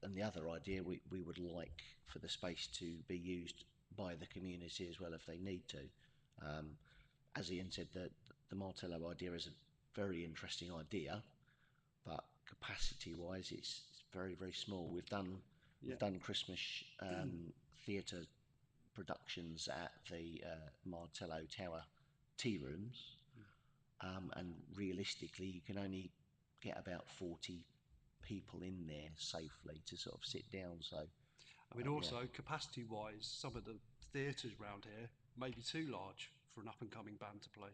and the other idea we would like for the space to be used by the community as well if they need to. As Ian said, the Martello idea is a very interesting idea, but capacity-wise, it's very, very small. We've done Christmas theatre productions at the Martello Tower tea rooms, and realistically, you can only get about 40 people in there safely to sort of sit down. So, I mean, also capacity-wise, some of the theatres around here may be too large for an up-and-coming band to play.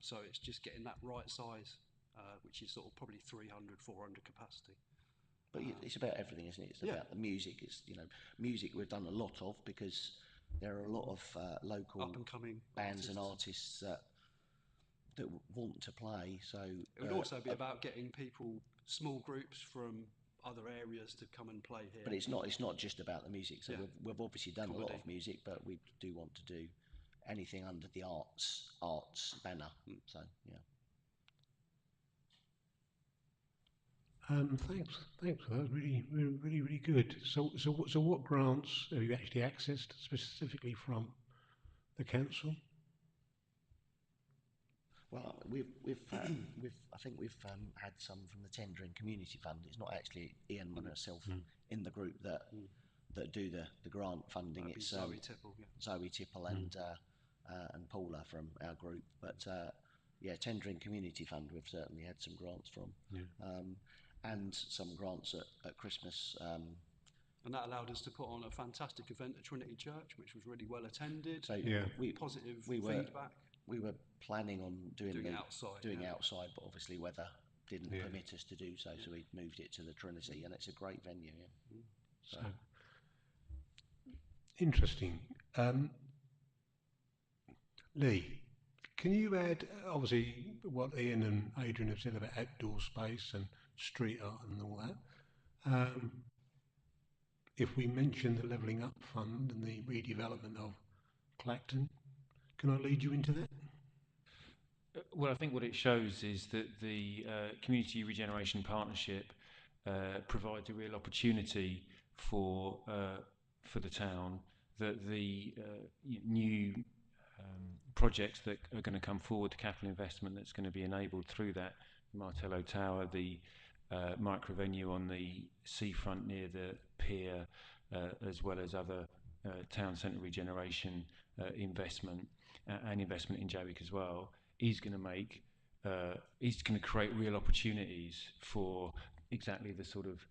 So it's just getting that right size, which is sort of probably 300, 400 capacity. But it's about everything, isn't it? It's about the music. It's music we've done a lot of because there are a lot of local up-and-coming bands and artists that want to play. So it would also be about getting people, small groups from other areas to come and play here. But it's not just about the music. So we've obviously done a lot of music, but we do want to do anything under the arts banner. So yeah. Thanks for that. Really good. So what grants have you actually accessed specifically from the council? Well, we've I think we've had some from the Tendering Community Fund. It's not actually Ian and myself in the group that do the grant funding. That'd It's Zoe Tipple, and Paula from our group. But Tendering Community Fund we've certainly had some grants from, and some grants at Christmas. And that allowed us to put on a fantastic event at Trinity Church, which was really well attended. So positive feedback. We were planning on doing outside, but obviously weather didn't permit us to do so, so we moved it to the Trinity, and it's a great venue. So interesting. Lee, can you add, obviously, what Ian and Adrian have said about outdoor space and street art and all that. If we mention the Levelling Up Fund and the redevelopment of Clacton, can I lead you into that? Well, I think what it shows is that the Community Regeneration Partnership provides a real opportunity for the town, that the new projects that are going to come forward, the capital investment that's going to be enabled through that, Martello Tower, the micro venue on the seafront near the pier, as well as other town centre regeneration investment and investment in Jowick as well, is going to create real opportunities for exactly the sort of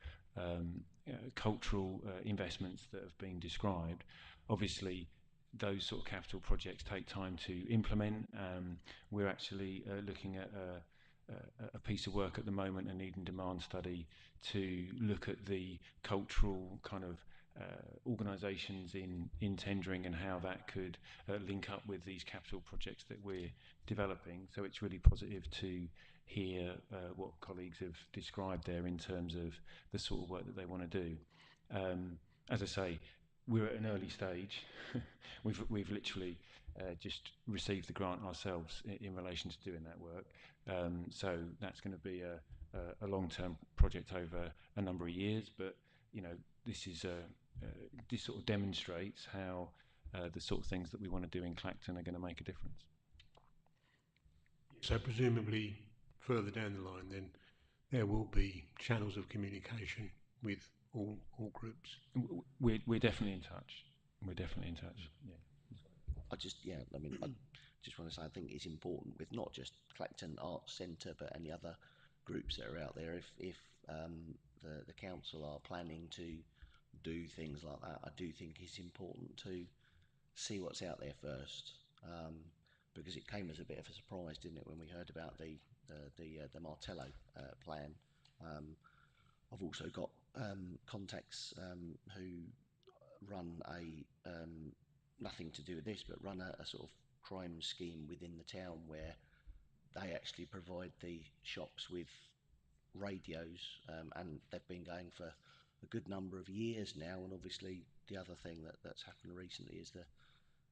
cultural investments that have been described. Obviously, those sort of capital projects take time to implement. We're actually looking at a piece of work at the moment, a need and demand study, to look at the cultural kind of organisations in tendering and how that could link up with these capital projects that we're developing. So it's really positive to hear what colleagues have described there in terms of the sort of work that they want to do. As I say, we're at an early stage. We've literally just received the grant ourselves in relation to doing that work. So that's going to be a long-term project over a number of years. But you know, this sort of demonstrates how the sort of things that we want to do in Clacton are going to make a difference. So presumably further down the line, then there will be channels of communication with all groups. We're definitely in touch. We're definitely in touch. Yeah. I just want to say I think it's important with not just Clacton Arts Centre but any other groups that are out there. If the council are planning to do things like that, I do think it's important to see what's out there first, because it came as a bit of a surprise, didn't it, when we heard about the Martello plan. I've also got contacts who run a nothing to do with this, but run a sort of crime scheme within the town where they actually provide the shops with radios, and they've been going for a good number of years now. And obviously, the other thing that's happened recently is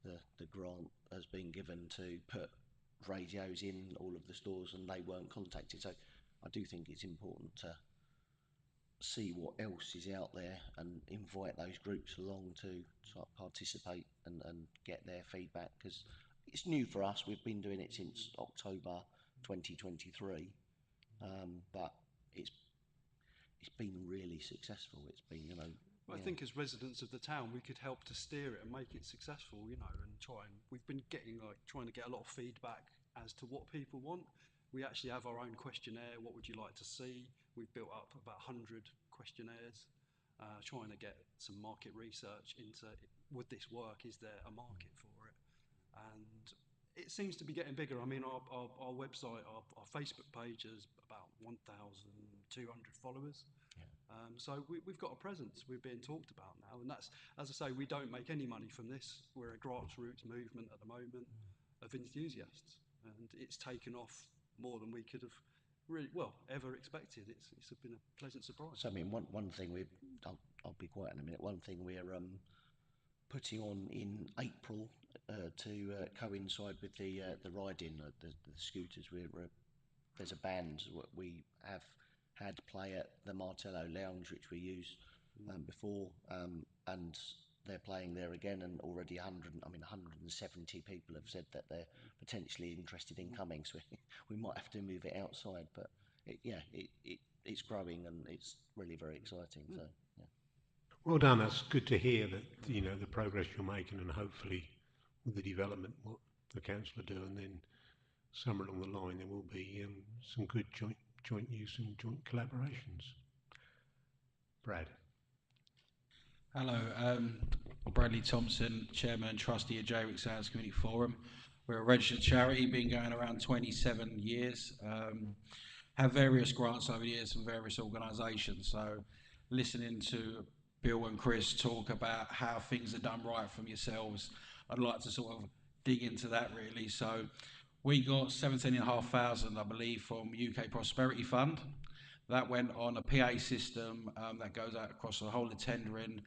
the grant has been given to put radios in all of the stores, and they weren't contacted. So I do think it's important to see what else is out there and invite those groups along to sort of participate and get their feedback, because it's new for us. We've been doing it since October 2023, but it's been really successful. It's been, you know. I think as residents of the town, we could help to steer it and make it successful, you know, and we've been trying to get a lot of feedback as to what people want. We actually have our own questionnaire. What would you like to see? We've built up about 100 questionnaires, trying to get some market research into, would this work? Is there a market for it? And it seems to be getting bigger. I mean, our website, our Facebook page is about 1,200 followers. So we've got a presence. We're being talked about now, and that's, as I say, we don't make any money from this. We're a grassroots movement at the moment of enthusiasts, and it's taken off more than we could have ever expected. It's been a pleasant surprise. So I mean, one thing I'll be quiet in a minute. One thing we're putting on in April to coincide with the riding, the scooters. There's a band we have had play at the Martello Lounge, which we used before, and they're playing there again, and already 170 people have said that they're potentially interested in coming, so we might have to move it outside, but it's growing and it's really very exciting. So yeah. Well done. That's good to hear that, you know, the progress you're making, and hopefully with the development what the council are doing, then somewhere along the line there will be some good joint use and joint collaborations. Brad. Hello, Bradley Thompson, Chairman and Trustee of Jowick Sands Community Forum. We're a registered charity, been going around 27 years. Have various grants over the years from various organisations. So listening to Bill and Chris talk about how things are done right from yourselves, I'd like to sort of dig into that really. So we got 17,500, I believe, from UK Prosperity Fund. That went on a PA system that goes out across the whole of tendering.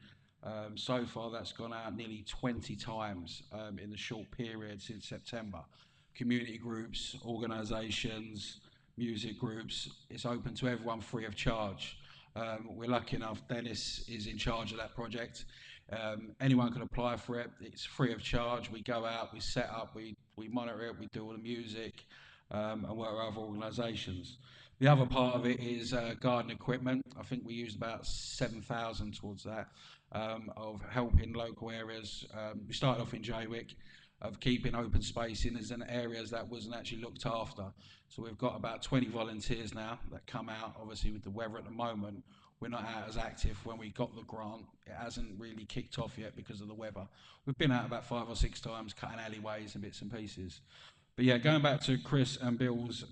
So far, that's gone out nearly 20 times in the short period since September. Community groups, organisations, music groups, it's open to everyone free of charge. We're lucky enough, Dennis is in charge of that project. Anyone can apply for it, it's free of charge. We go out, we set up, we monitor it, we do all the music and work with other organisations. The other part of it is garden equipment. I think we used about 7,000 towards that, of helping local areas. We started off in Jaywick, of keeping open space in areas that wasn't actually looked after. So we've got about 20 volunteers now that come out. Obviously with the weather at the moment, we're not out as active. When we got the grant, it hasn't really kicked off yet because of the weather. We've been out about 5 or 6 times cutting alleyways and bits and pieces. But yeah, going back to Chris and Bill's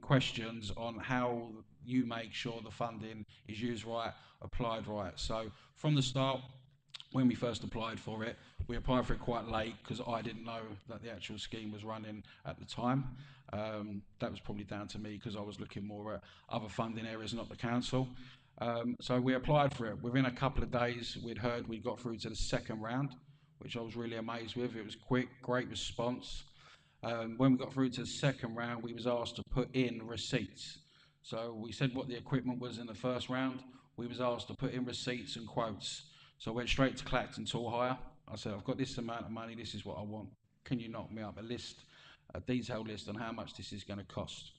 questions on how you make sure the funding is used right, applied right. So from the start, when we first applied for it, we applied for it quite late because I didn't know that the actual scheme was running at the time. That was probably down to me because I was looking more at other funding areas, not the council. So we applied for it. Within a couple of days, we'd heard we got through to the second round, which I was really amazed with. It was quick, great response. When we got through to the second round, we was asked to put in receipts. So we said what the equipment was in the first round. We was asked to put in receipts and quotes. So I went straight to Clacton Tool Hire. I said, I've got this amount of money, this is what I want. Can you knock me up a detailed list on how much this is going to cost?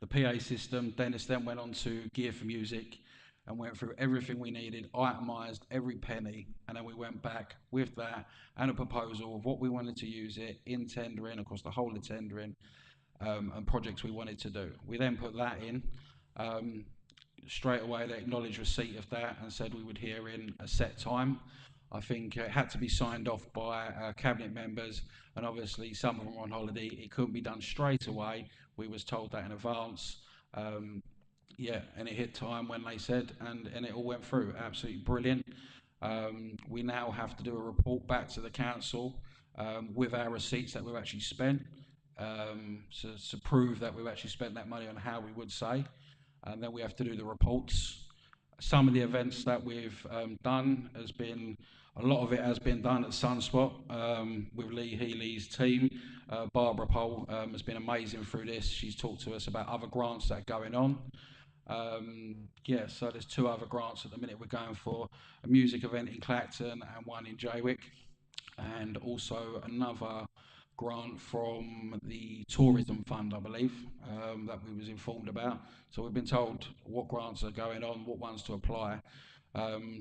The PA system, Dennis then went on to Gear for Music and went through everything we needed, itemised every penny, and then we went back with that and a proposal of what we wanted to use it in tendering, across the whole of tendering, and projects we wanted to do. We then put that in. Straight away, they acknowledged receipt of that and said we would hear in a set time. I think it had to be signed off by cabinet members, and obviously some of them were on holiday. It couldn't be done straight away. We was told that in advance. Yeah, and it hit time when they said, and it all went through. Absolutely brilliant. We now have to do a report back to the council with our receipts that we've actually spent, to prove that we've actually spent that money on how we would say, and then we have to do the reports. Some of the events that we've done has been, a lot of it has been done at Sunspot with Lee Healy's team. Barbara Pole has been amazing through this. She's talked to us about other grants that are going on. Yeah, so there's 2 other grants at the minute we're going for, a music event in Clacton and one in Jaywick, and also another grant from the tourism fund, I believe, that we was informed about. So we've been told what grants are going on, what ones to apply.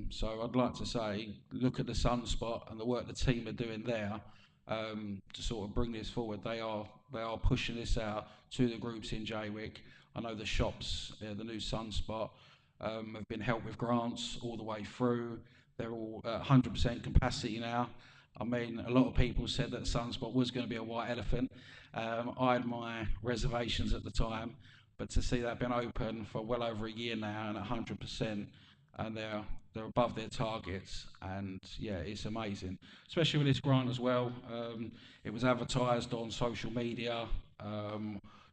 So I'd like to say, look at the Sunspot and the work the team are doing there, to sort of bring this forward. They are pushing this out to the groups in Jaywick. I know the shops, the new Sunspot, have been helped with grants all the way through. They're all at 100% capacity now. I mean, a lot of people said that Sunspot was going to be a white elephant. I had my reservations at the time, but to see that been open for well over a year now and 100%, and they're above their targets, and yeah, it's amazing. Especially with this grant as well. It was advertised on social media,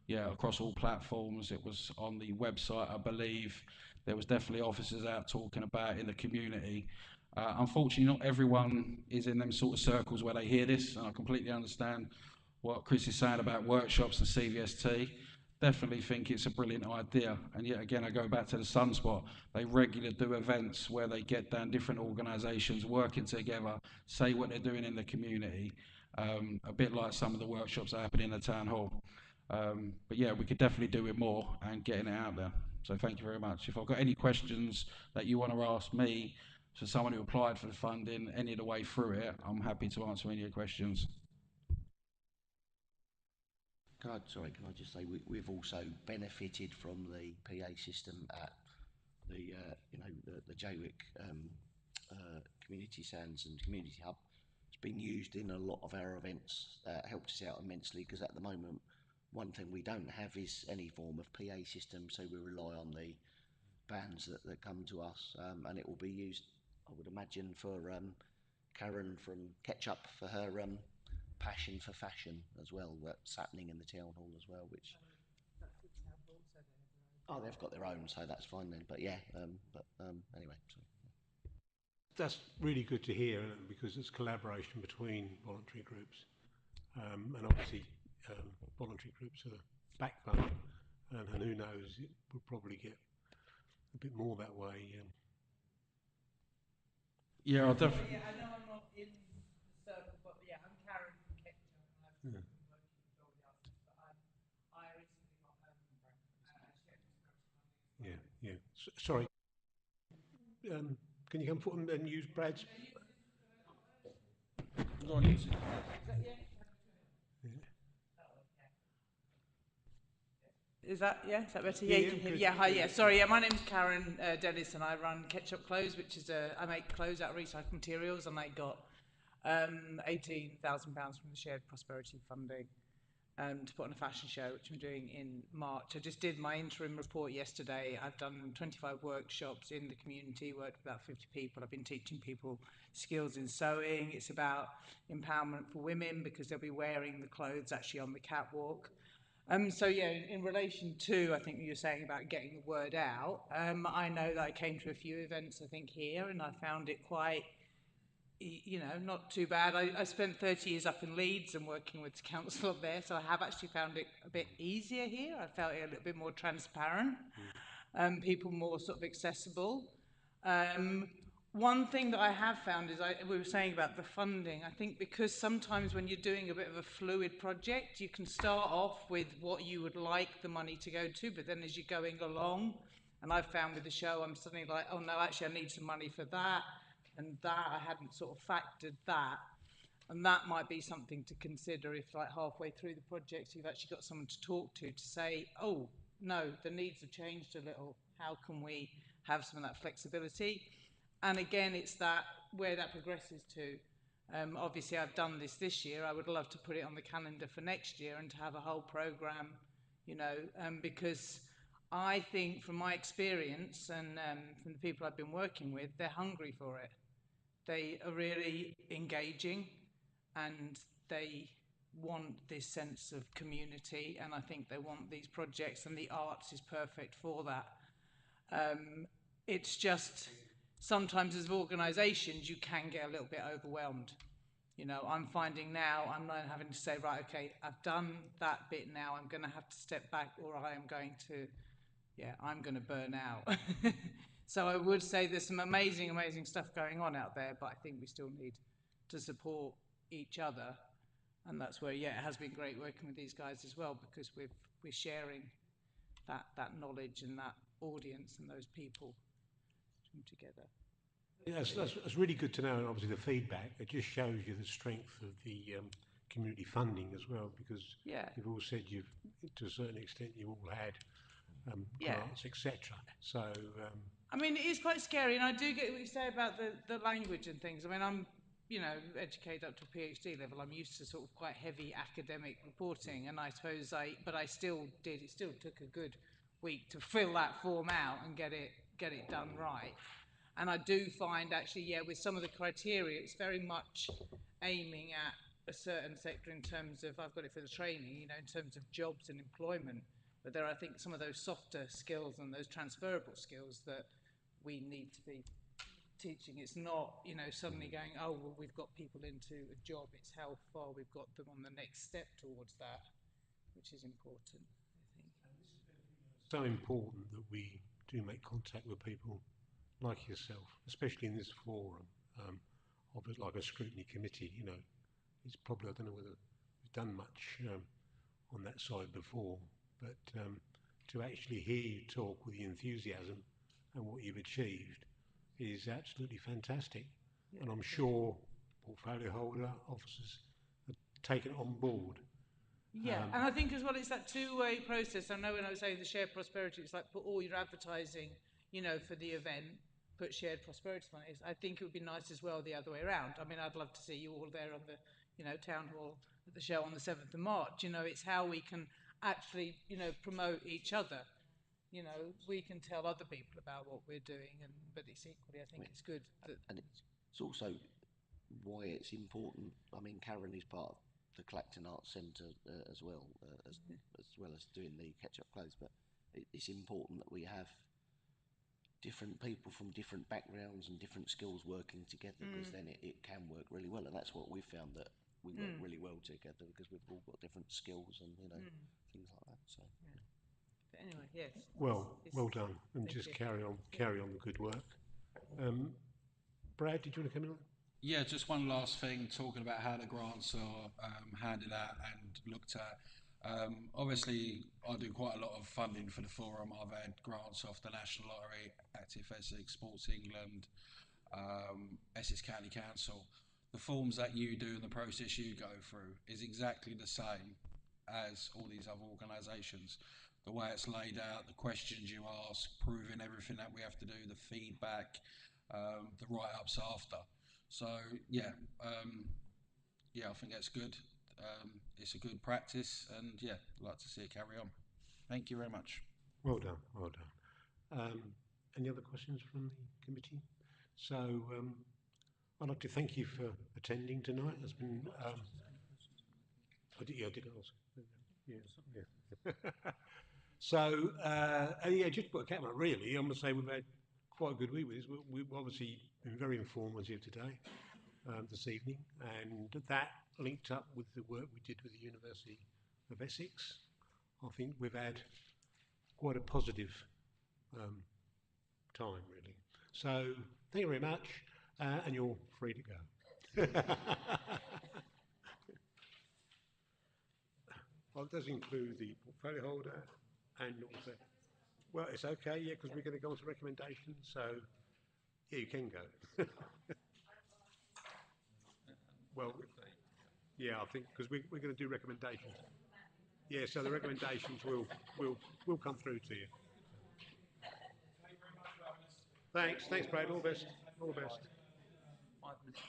yeah, across all platforms. It was on the website, I believe. There was definitely officers out talking about it in the community. Unfortunately, not everyone is in them sort of circles where they hear this, and I completely understand what Chris is saying about workshops and CVST. Definitely think it's a brilliant idea. And yet again, I go back to the Sunspot. They regularly do events where they get down different organisations working together, say what they're doing in the community, a bit like some of the workshops that happen in the town hall. But yeah, we could definitely do it more and getting it out there. So thank you very much. If I've got any questions that you want to ask me, for someone who applied for the funding any of the way through it, I'm happy to answer any of your questions. Can I just say we've also benefited from the PA system at the the Jaywick Community Sands and Community Hub. It's been used in a lot of our events. Helped us out immensely because at the moment one thing we don't have is any form of PA system, so we rely on the bands that come to us, and it will be used, I would imagine, for Karen from Ketchup for her passion for fashion as well. That's happening in the town hall as well, which Oh, they've got their own, so that's fine then. But yeah, anyway. So. That's really good to hear, isn't it? Because it's collaboration between voluntary groups, and obviously voluntary groups are the backbone, and who knows, it will probably get a bit more that way. Yeah, I'll definitely. Yeah, I know I'm not in the circle, but yeah, I'm Karen from Ketchup, and I've been working with all the others, but I recently got shared prosperity funding. Yeah. Sorry. Can you come forward and use Brad's? Go on, use it. Is that better? Yeah, You can hear me. good, Yeah, hi. good. Yeah, sorry. Yeah, my name's Karen Dennis, and I run Ketchup Clothes, which is I make clothes out of recycled materials, and I got £18,000 from the shared prosperity funding to put on a fashion show, which I'm doing in March. I just did my interim report yesterday. I've done 25 workshops in the community, worked with about 50 people. I've been teaching people skills in sewing. It's about empowerment for women because they'll be wearing the clothes actually on the catwalk. So yeah, in relation to, I think you were saying about getting the word out, I know that I came to a few events, I think, here, and I found it quite, not too bad. I spent 30 years up in Leeds and working with the council up there, so I have actually found it a bit easier here. I felt it a little bit more transparent, people more sort of accessible. One thing that I have found is, we were saying about the funding, I think because sometimes when you're doing a bit of a fluid project, you can start off with what you would like the money to go to, but then as you're going along, and I've found with the show, I'm suddenly like, oh no, actually I need some money for that, and that, I hadn't sort of factored that. And that might be something to consider if, like, halfway through the project, you've actually got someone to talk to say, oh, no, the needs have changed a little. How can we have some of that flexibility? And again, it's that where that progresses to. Obviously, I've done this year. I would love to put it on the calendar for next year and to have a whole programme, because I think from my experience and from the people I've been working with, they're hungry for it. They are really engaging and they want this sense of community, and I think they want these projects, and the arts is perfect for that. It's just sometimes as organisations you can get a little bit overwhelmed. I'm finding now I'm not having to say, right, okay, I've done that bit now, I'm going to have to step back or I'm going to burn out. So I would say there's some amazing stuff going on out there, but I think we still need to support each other. And that's where, it has been great working with these guys as well, because we're sharing that knowledge and that audience and those people together. Yeah, that's really good to know, and obviously the feedback, it just shows you the strength of the community funding as well, because you've all said to a certain extent, you all had grants, etc. So... I mean, it is quite scary, and I do get what you say about the language and things. I mean, I'm, educated up to a PhD level. I'm used to sort of quite heavy academic reporting, and I suppose it still took a good week to fill that form out and get it done right. And I do find actually, with some of the criteria, it's very much aiming at a certain sector in terms of, I've got it for the training, in terms of jobs and employment. But there are, I think, some of those softer skills and those transferable skills that we need to be teaching. It's not, suddenly going, oh, well, we've got people into a job. It's how far we've got them on the next step towards that, which is important, I think. It's so important that we do make contact with people like yourself, especially in this forum of it, like a scrutiny committee. It's probably, I don't know whether we've done much on that side before, but to actually hear you talk with the enthusiasm and what you've achieved is absolutely fantastic. And I'm sure portfolio holder officers have taken it on board. And I think as well it's that two-way process. I know when I was saying the shared prosperity, it's like put all your advertising, for the event, put shared prosperity on it. I think it would be nice as well the other way around. I mean, I'd love to see you all there on the, town hall at the show on the 7th of March. It's how we can actually, promote each other. We can tell other people about what we're doing, but it's equally, I think it's good. And it's also why it's important. I mean, Karen is part of the Clacton Arts Centre as well as doing the Ketchup Clothes, but it's important that we have different people from different backgrounds and different skills working together, because then it can work really well. And that's what we've found, that we work really well together because we've all got different skills and, you know, things like that. So, yeah. But anyway, yes. Well done, and thank just you. carry on the good work. Brad, did you want to come in? Yeah, just one last thing, talking about how the grants are handed out and looked at. Obviously, I do quite a lot of funding for the forum. I've had grants off the National Lottery, Active Essex, Sports England, Essex County Council. The forms that you do and the process you go through is exactly the same as all these other organisations. The way it's laid out, the questions you ask, proving everything that we have to do, the feedback, the write-ups after. So yeah, I think that's good. It's a good practice, and yeah, I'd like to see it carry on. Thank you very much. Well done. Any other questions from the committee? So I'd like to thank you for attending tonight. It's been I did ask. Yeah. So yeah, just put a cap on it. Really, I'm gonna say we've had quite a good week with this. We've obviously been very informative today, this evening, and that linked up with the work we did with the University of Essex. I think we've had quite a positive time, really. So thank you very much, and you're free to go. Well, it does include the portfolio holder and also, well, it's okay, yeah, because we're going to go on to recommendations, so yeah, you can go. Well, yeah, I think because we're going to do recommendations. Yeah, so the recommendations will come through to you. Thanks, Brad. All the best. All the best. 5 minutes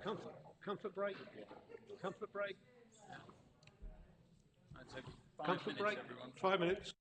pause. Comfort break. Comfort break. I'd say 5 Comfort minutes, break. everyone. 5 minutes.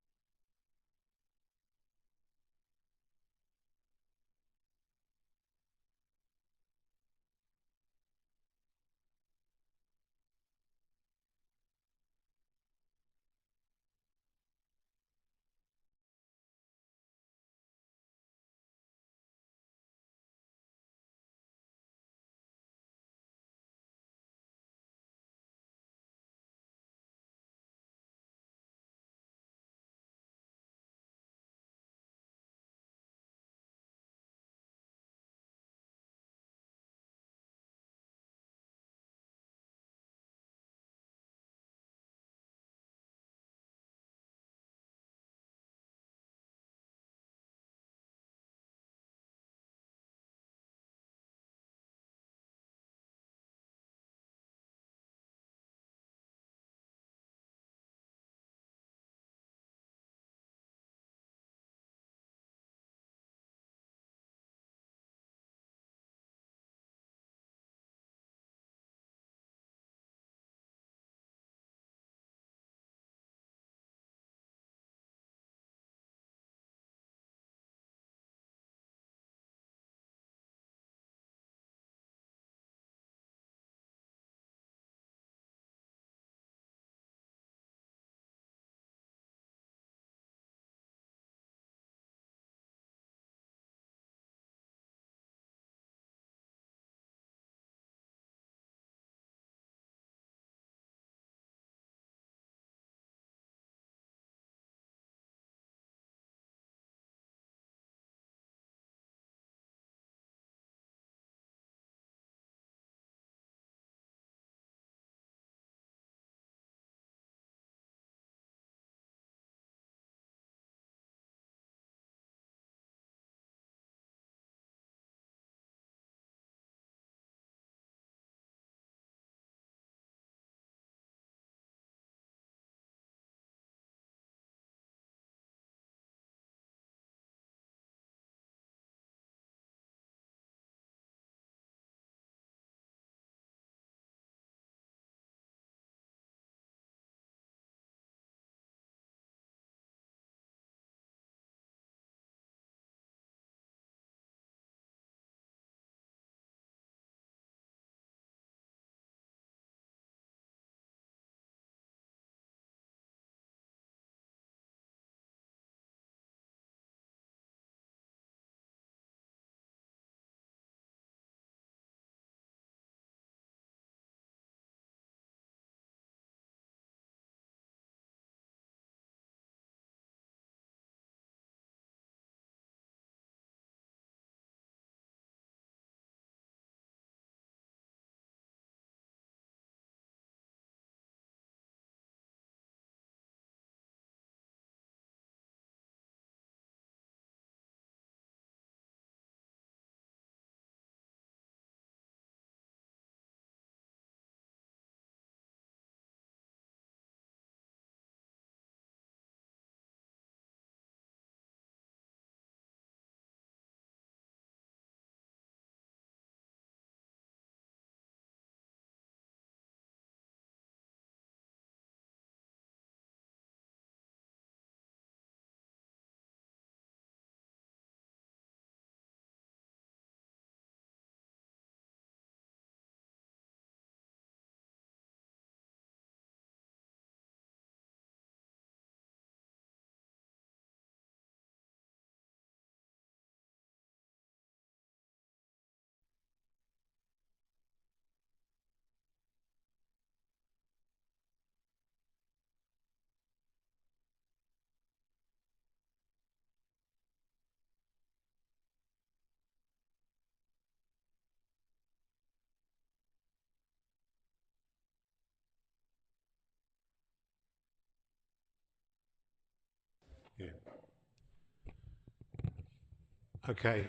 Okay.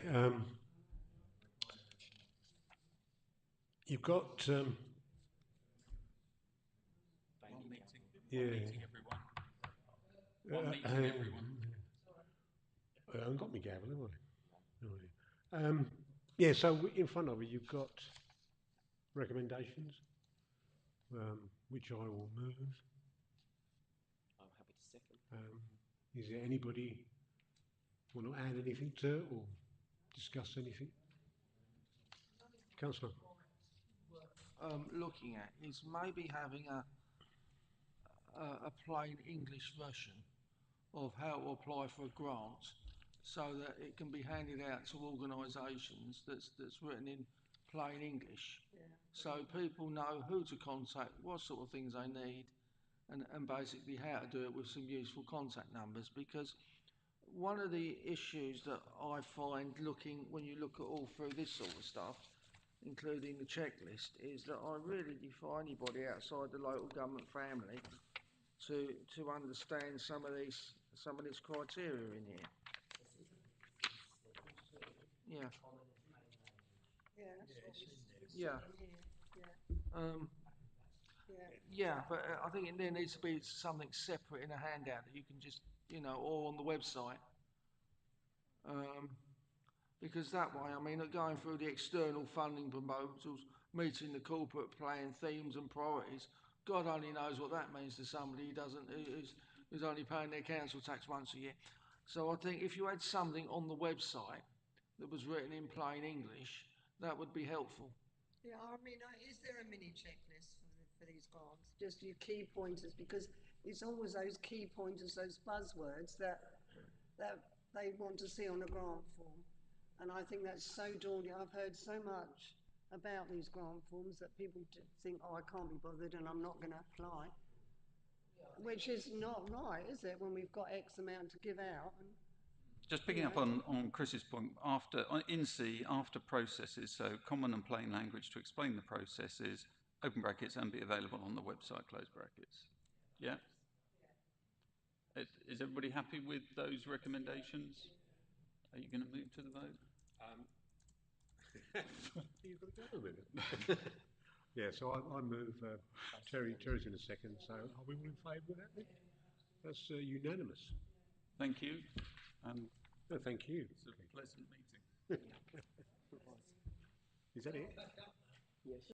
You've got One meeting. yeah. One meeting, everyone. One meeting, everyone. I haven't got me gavel, have I? Yeah. So in front of you, you've got recommendations, which I will move. I'm happy to second. Is there anybody want to add anything to it or discuss anything? Councillor. Looking at is maybe having a plain English version of how to apply for a grant so that it can be handed out to organisations that's written in plain English. Yeah. So people know who to contact, what sort of things they need, and basically how to do it with some useful contact numbers. Because one of the issues that I find looking, when you look at all through this sort of stuff, including the checklist, is that I really defy anybody outside the local government family to understand some of this criteria in here. Yeah. Yeah, that's what we're Yeah. seeing here. Yeah. Yeah, but I think there needs to be something separate in a handout that you can just, or on the website. Because that way, I mean, going through the external funding proposals, meeting the corporate plan themes and priorities, God only knows what that means to somebody who's only paying their council tax once a year. So I think if you had something on the website that was written in plain English, that would be helpful. Yeah, I mean, is there a mini checklist for these grants? Just your key pointers, because it's always those key pointers, those buzzwords that they want to see on a grant form. And I think that's so daunting. I've heard so much about these grant forms that people think, oh, I can't be bothered and I'm not going to apply. Which is not right, is it, when we've got X amount to give out? Just picking up on Chris's point, in C, after processes, so common and plain language to explain the processes, open brackets, and be available on the website, close brackets. Yeah? Is everybody happy with those recommendations? Are you going to move to the vote? You've got to go with it. Yeah, so I move. Terry's in a second, so are we all in favour of that then? That's unanimous. Thank you. And no, thank you. It's a pleasant meeting. Is that it? Yes.